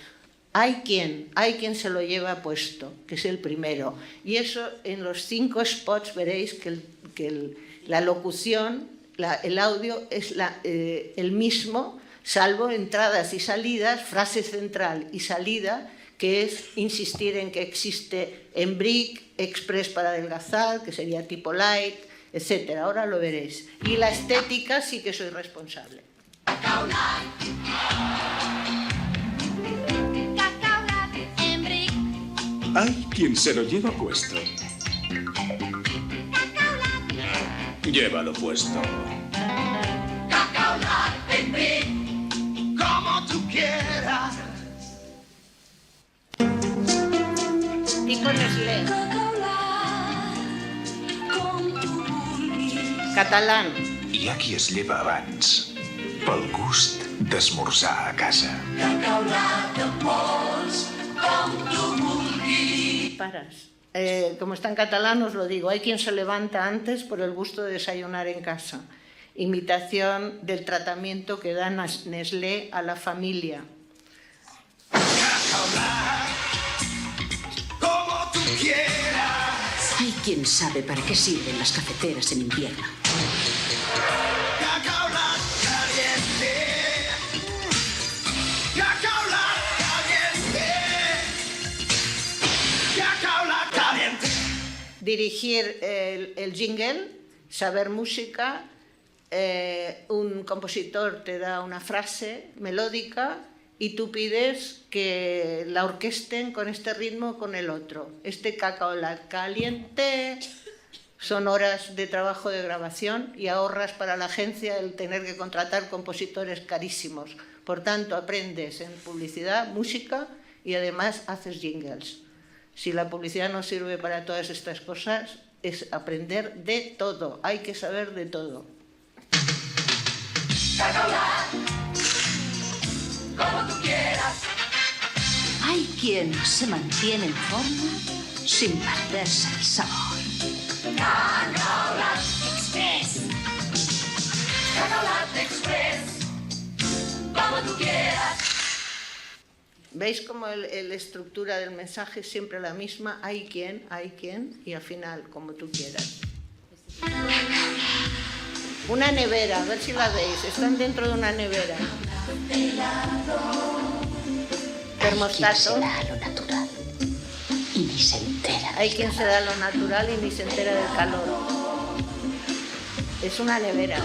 Hay quien se lo lleva puesto, que es el primero. Y eso en los 5 spots veréis que la locución, el audio es el mismo, salvo entradas y salidas, frase central y salida, que es insistir en que existe Embrick, Express para adelgazar, que sería tipo light, etc. Ahora lo veréis. Y la estética sí que soy responsable. Hay quien se lo lleva puesto. Llévalo puesto. Como tú quieras. Tipo Nestlé. Catalán. Hi ha qui es lleva abans pel gust d'esmorzar a casa. Paras. Como está en catalán os lo digo, hay quien se levanta antes por el gusto de desayunar en casa. Imitación del tratamiento que da Nestlé a la familia. Como tú quieras. Hay quien sabe para qué sirven las cafeteras en invierno. Cacao caliente. Cacao caliente. Cacao caliente. Dirigir el jingle, saber música, un compositor te da una frase melódica y tú pides que la orquesten con este ritmo con el otro. Este cacao caliente son horas de trabajo de grabación y ahorras para la agencia el tener que contratar compositores carísimos. Por tanto, aprendes en publicidad, música y además haces jingles. Si la publicidad no sirve para todas estas cosas, es aprender de todo. Hay que saber de todo. Como tú quieras. Hay quien se mantiene en forma sin perderse el sabor. Cacao Express. Cacao Express. Como tú quieras. ¿Veis cómo la estructura del mensaje es siempre la misma? Hay quien, y al final, como tú quieras. Una nevera, a ver si la veis. Están dentro de una nevera. Termostato. Se da lo natural y ni se entera. Hay quien se da lo natural y ni se entera del calor. Es una nevera.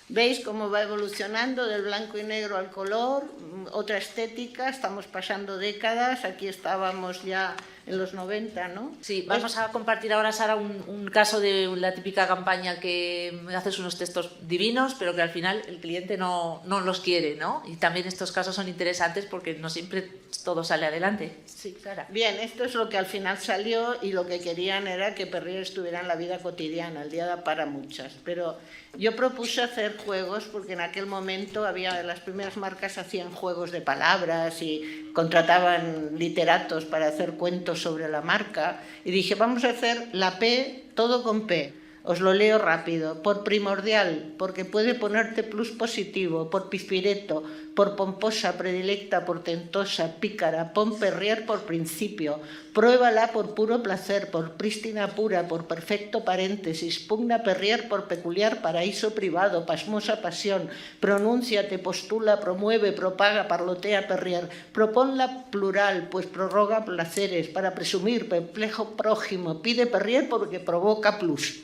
¿Veis cómo va evolucionando del blanco y negro al color? Otra estética, estamos pasando décadas, aquí estábamos ya en los 90, ¿no? Sí, vamos a compartir ahora, Sara, un caso de la típica campaña que haces unos textos divinos, pero que al final el cliente no los quiere, ¿no? Y también estos casos son interesantes porque no siempre todo sale adelante. Sí, Sara. Bien, esto es lo que al final salió y lo que querían era que Perrier estuviera en la vida cotidiana, el día para muchas. Pero yo propuse hacer juegos porque en aquel momento las primeras marcas hacían juegos de palabras y contrataban literatos para hacer cuentos sobre la marca y dije, vamos a hacer la P, todo con P. Os lo leo rápido. Por primordial, porque puede ponerte plus positivo, por pispireto, por pomposa, predilecta, portentosa, pícara, pon Perrier por principio, pruébala por puro placer, por prístina pura, por perfecto paréntesis, pugna Perrier por peculiar paraíso privado, pasmosa pasión, pronúnciate, postula, promueve, propaga, parlotea Perrier, proponla plural, pues prorroga placeres, para presumir, perplejo prójimo, pide Perrier porque provoca plus.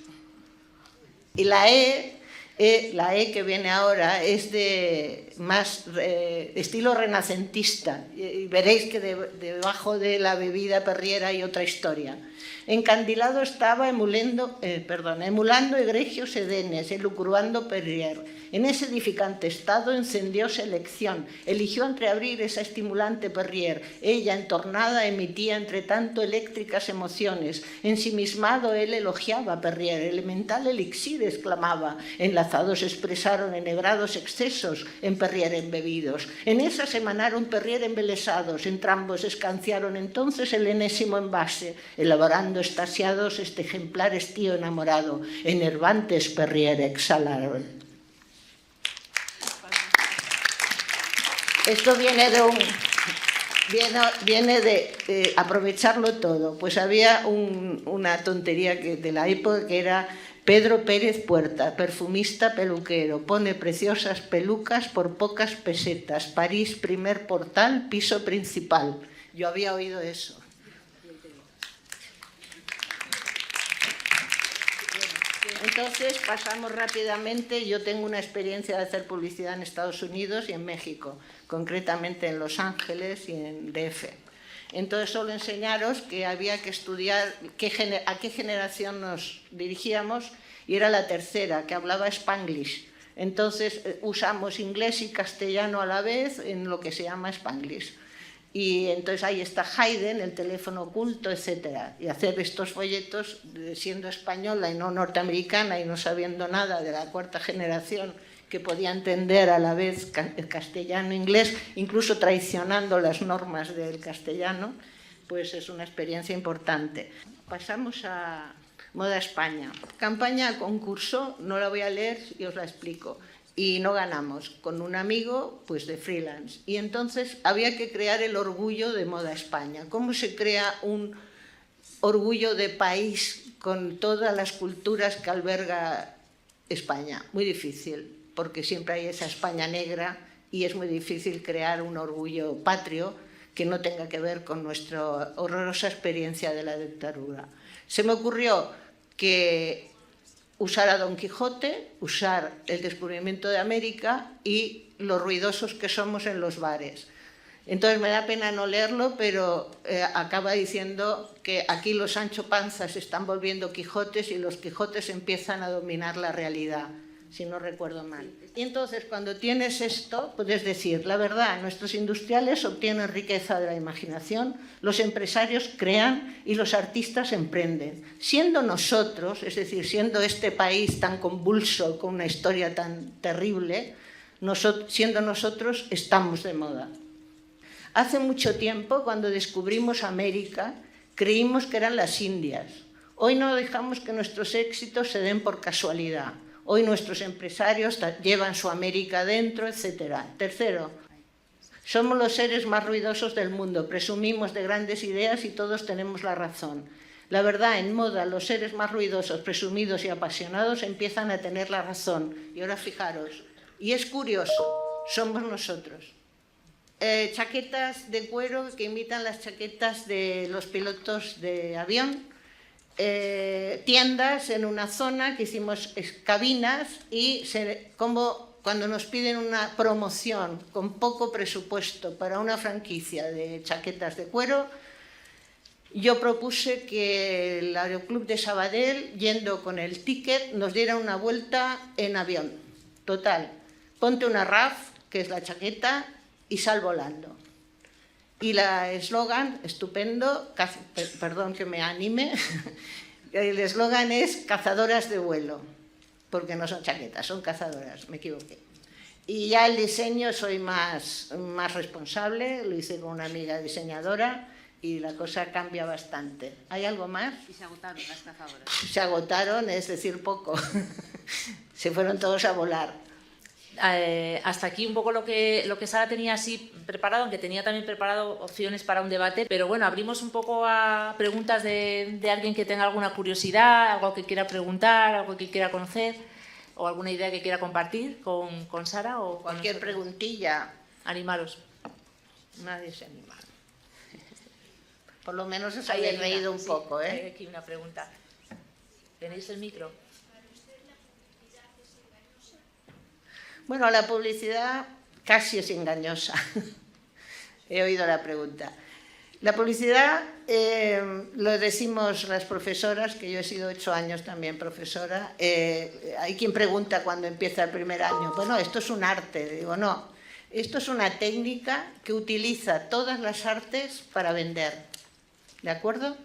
Y la E que viene ahora es de más estilo renacentista y veréis que debajo de la bebida Perrier hay otra historia. Encandilado estaba emulando egregios edenes, elucruando Perrier. En ese edificante estado encendióse elección, eligió entreabrir esa estimulante Perrier. Ella, entornada, emitía entre tanto eléctricas emociones. Ensimismado él elogiaba Perrier, elemental elixir exclamaba. Enlazados expresaron enhebrados excesos, en Perrier Perrier embebidos. En esa se emanaron Perrier embelesados, entrambos escanciaron entonces el enésimo envase, elaborando estasiados este ejemplar estío enamorado, enervantes Perrier exhalaron. Esto viene de aprovecharlo todo. Pues había una tontería de la época que era Pedro Pérez Puerta, perfumista peluquero, pone preciosas pelucas por pocas pesetas, París, primer portal, piso principal. Yo había oído eso. Entonces pasamos rápidamente. Yo tengo una experiencia de hacer publicidad en Estados Unidos y en México, concretamente en Los Ángeles y en DF. Entonces solo enseñaros que había que estudiar a qué generación nos dirigíamos, y era la tercera, que hablaba Spanglish. Entonces usamos inglés y castellano a la vez en lo que se llama Spanglish. Y entonces ahí está Haydn, el teléfono oculto, etc. Y hacer estos folletos, siendo española y no norteamericana y no sabiendo nada de la cuarta generación, que podía entender a la vez el castellano e inglés, incluso traicionando las normas del castellano, pues es una experiencia importante. Pasamos a Moda España. Campaña a concurso, no la voy a leer y os la explico. Y no ganamos, con un amigo pues de freelance. Y entonces había que crear el orgullo de Moda España. ¿Cómo se crea un orgullo de país con todas las culturas que alberga España? Muy difícil, porque siempre hay esa España negra y es muy difícil crear un orgullo patrio que no tenga que ver con nuestra horrorosa experiencia de la dictadura. Se me ocurrió que usar a Don Quijote, usar el descubrimiento de América y los ruidosos que somos en los bares. Entonces me da pena no leerlo, pero acaba diciendo que aquí los Sancho Panzas se están volviendo Quijotes y los Quijotes empiezan a dominar la realidad, si no recuerdo mal. Y entonces cuando tienes esto, puedes decir, la verdad, nuestros industriales obtienen riqueza de la imaginación, los empresarios crean y los artistas emprenden. Siendo nosotros, es decir, siendo este país tan convulso, con una historia tan terrible, siendo nosotros, estamos de moda. Hace mucho tiempo, cuando descubrimos América, creímos que eran las Indias. Hoy no dejamos que nuestros éxitos se den por casualidad. Hoy nuestros empresarios llevan su América dentro, etc. Tercero, somos los seres más ruidosos del mundo, presumimos de grandes ideas y todos tenemos la razón. La verdad, en moda, los seres más ruidosos, presumidos y apasionados empiezan a tener la razón. Y ahora fijaros, y es curioso, somos nosotros. Chaquetas de cuero que imitan las chaquetas de los pilotos de avión, tiendas en una zona que hicimos cabinas y como cuando nos piden una promoción con poco presupuesto para una franquicia de chaquetas de cuero, yo propuse que el Aeroclub de Sabadell, yendo con el ticket, nos diera una vuelta en avión. Total, ponte una RAF, que es la chaqueta, y sal volando. Y la eslogan, estupendo, perdón que me anime, el eslogan es cazadoras de vuelo, porque no son chaquetas, son cazadoras, me equivoqué. Y ya el diseño soy más responsable, lo hice con una amiga diseñadora y la cosa cambia bastante. ¿Hay algo más? Y se agotaron las cazadoras. Se agotaron, es decir, poco. Se fueron todos a volar. Hasta aquí un poco lo que Sara tenía así preparado, aunque tenía también preparado opciones para un debate, pero bueno, abrimos un poco a preguntas de alguien que tenga alguna curiosidad, algo que quiera preguntar, algo que quiera conocer o alguna idea que quiera compartir con Sara o cualquier preguntilla. Animaros. Nadie se anima. Por lo menos os habéis reído un poco, ¿eh? Hay aquí una pregunta. ¿Tenéis el micro? Bueno, la publicidad casi es engañosa. He oído la pregunta. La publicidad, lo decimos las profesoras, que yo he sido 8 años también profesora, hay quien pregunta cuando empieza el primer año, bueno, esto es un arte. Digo, no, esto es una técnica que utiliza todas las artes para vender. ¿De acuerdo?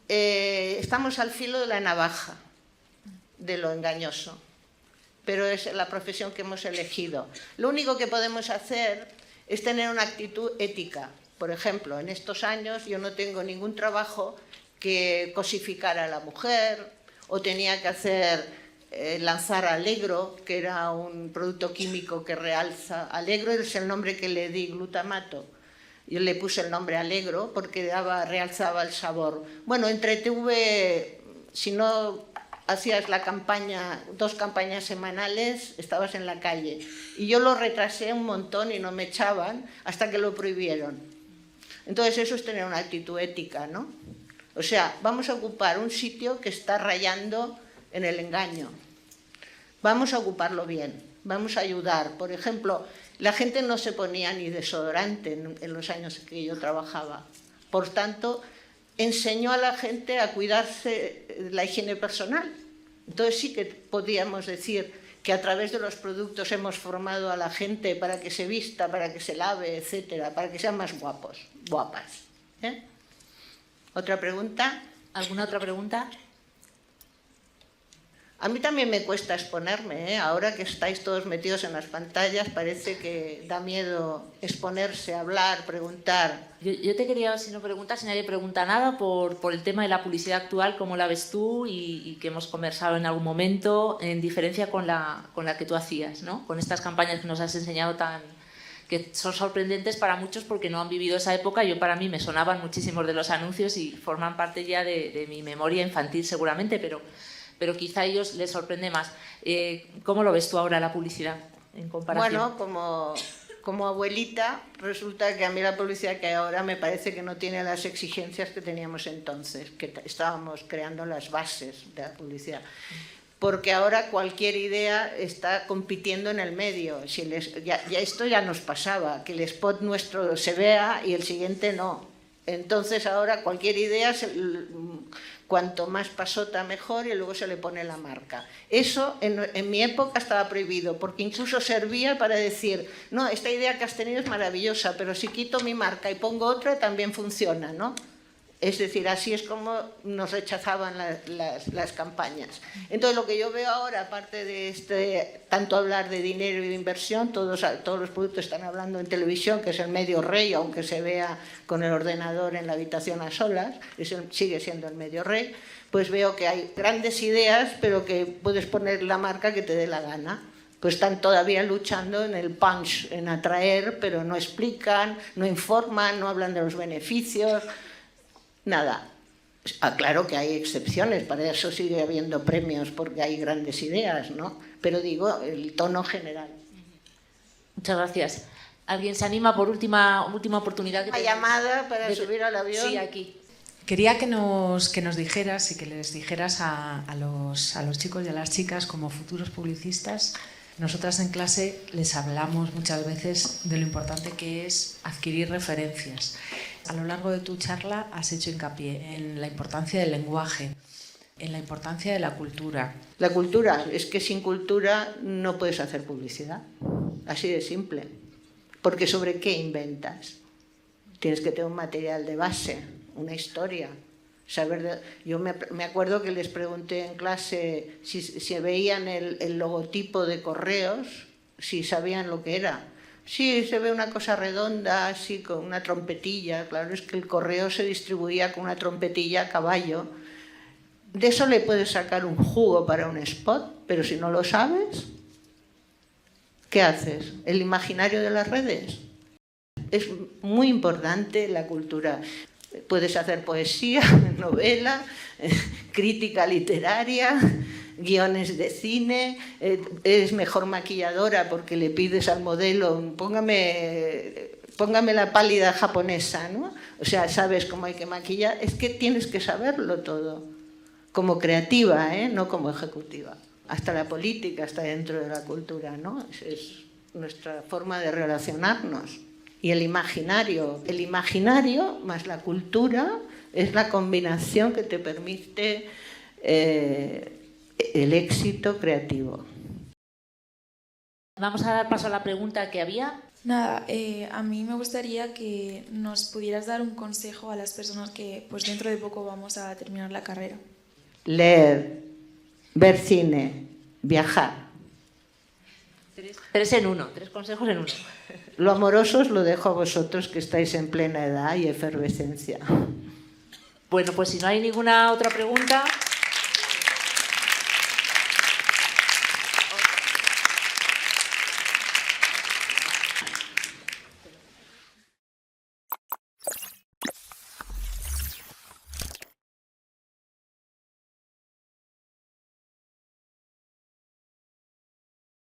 Estamos al filo de la navaja, de lo engañoso. pero es la profesión que hemos elegido. Lo único que podemos hacer es tener una actitud ética. Por ejemplo, en estos años yo no tengo ningún trabajo que cosificara a la mujer, o tenía que lanzar Allegro, que era un producto químico que realza. Allegro es el nombre que le di, glutamato. Yo le puse el nombre Allegro porque realzaba el sabor. Bueno, entretuve, si no hacías la campaña, 2 campañas semanales, estabas en la calle. Y yo lo retrasé un montón y no me echaban hasta que lo prohibieron. Entonces eso es tener una actitud ética, ¿no? O sea, vamos a ocupar un sitio que está rayando en el engaño. Vamos a ocuparlo bien, vamos a ayudar. Por ejemplo, la gente no se ponía ni desodorante en los años que yo trabajaba. Por tanto, enseñó a la gente a cuidarse la higiene personal. Entonces sí que podíamos decir que a través de los productos hemos formado a la gente para que se vista, para que se lave, etcétera, para que sean más guapos, guapas. ¿Otra pregunta? ¿Alguna otra pregunta? A mí también me cuesta exponerme, Ahora que estáis todos metidos en las pantallas, parece que da miedo exponerse, hablar, preguntar. Yo te quería, si no preguntas, si nadie pregunta nada, por el tema de la publicidad actual, cómo la ves tú y que hemos conversado en algún momento, en diferencia con la que tú hacías, ¿no? Con estas campañas que nos has enseñado que son sorprendentes para muchos porque no han vivido esa época. Para mí me sonaban muchísimos de los anuncios y forman parte ya de mi memoria infantil seguramente, pero quizá a ellos les sorprende más. ¿Cómo lo ves tú ahora la publicidad en comparación? Bueno, como abuelita, resulta que a mí la publicidad que hay ahora me parece que no tiene las exigencias que teníamos entonces, que estábamos creando las bases de la publicidad. Porque ahora cualquier idea está compitiendo en el medio. Esto ya nos pasaba, que el spot nuestro se vea y el siguiente no. Entonces ahora cualquier idea, cuanto más pasota mejor, y luego se le pone la marca. Eso en mi época estaba prohibido, porque incluso servía para decir, no, esta idea que has tenido es maravillosa, pero si quito mi marca y pongo otra también funciona, ¿no? Es decir, así es como nos rechazaban las campañas. Entonces, lo que yo veo ahora, aparte de tanto hablar de dinero y de inversión, todos los productos están hablando en televisión, que es el medio rey, aunque se vea con el ordenador en la habitación a solas, sigue siendo el medio rey, pues veo que hay grandes ideas, pero que puedes poner la marca que te dé la gana. Pues están todavía luchando en el punch, en atraer, pero no explican, no informan, no hablan de los beneficios. Nada. Claro que hay excepciones, para eso sigue habiendo premios porque hay grandes ideas, ¿no? Pero digo, el tono general. Muchas gracias. ¿Alguien se anima por última oportunidad? ¿Una llamada para subir al avión? Sí, aquí. Quería que nos dijeras y que les dijeras a los chicos y a las chicas como futuros publicistas. Nosotras en clase les hablamos muchas veces de lo importante que es adquirir referencias. A lo largo de tu charla has hecho hincapié en la importancia del lenguaje, en la importancia de la cultura. La cultura, es que sin cultura no puedes hacer publicidad, así de simple. Porque ¿sobre qué inventas? Tienes que tener un material de base, una historia. Yo me acuerdo que les pregunté en clase si veían el logotipo de Correos, si sabían lo que era. Sí, se ve una cosa redonda, así con una trompetilla. Claro, es que el correo se distribuía con una trompetilla a caballo. De eso le puedes sacar un jugo para un spot, pero si no lo sabes, ¿qué haces? ¿El imaginario de las redes? Es muy importante la cultura. Puedes hacer poesía, novela, crítica literaria, guiones de cine, eres mejor maquilladora porque le pides al modelo, póngame la pálida japonesa, ¿no? O sea, sabes cómo hay que maquillar, es que tienes que saberlo todo, como creativa, no como ejecutiva. Hasta la política está dentro de la cultura, ¿no? Es nuestra forma de relacionarnos. Y el imaginario más la cultura es la combinación que te permite el éxito creativo. Vamos a dar paso a la pregunta que había. Nada, a mí me gustaría que nos pudieras dar un consejo a las personas que pues dentro de poco vamos a terminar la carrera. Leer, ver cine, viajar. Tres en uno, 3 consejos en uno. Lo amoroso os lo dejo a vosotros, que estáis en plena edad y efervescencia. Bueno, pues si no hay ninguna otra pregunta...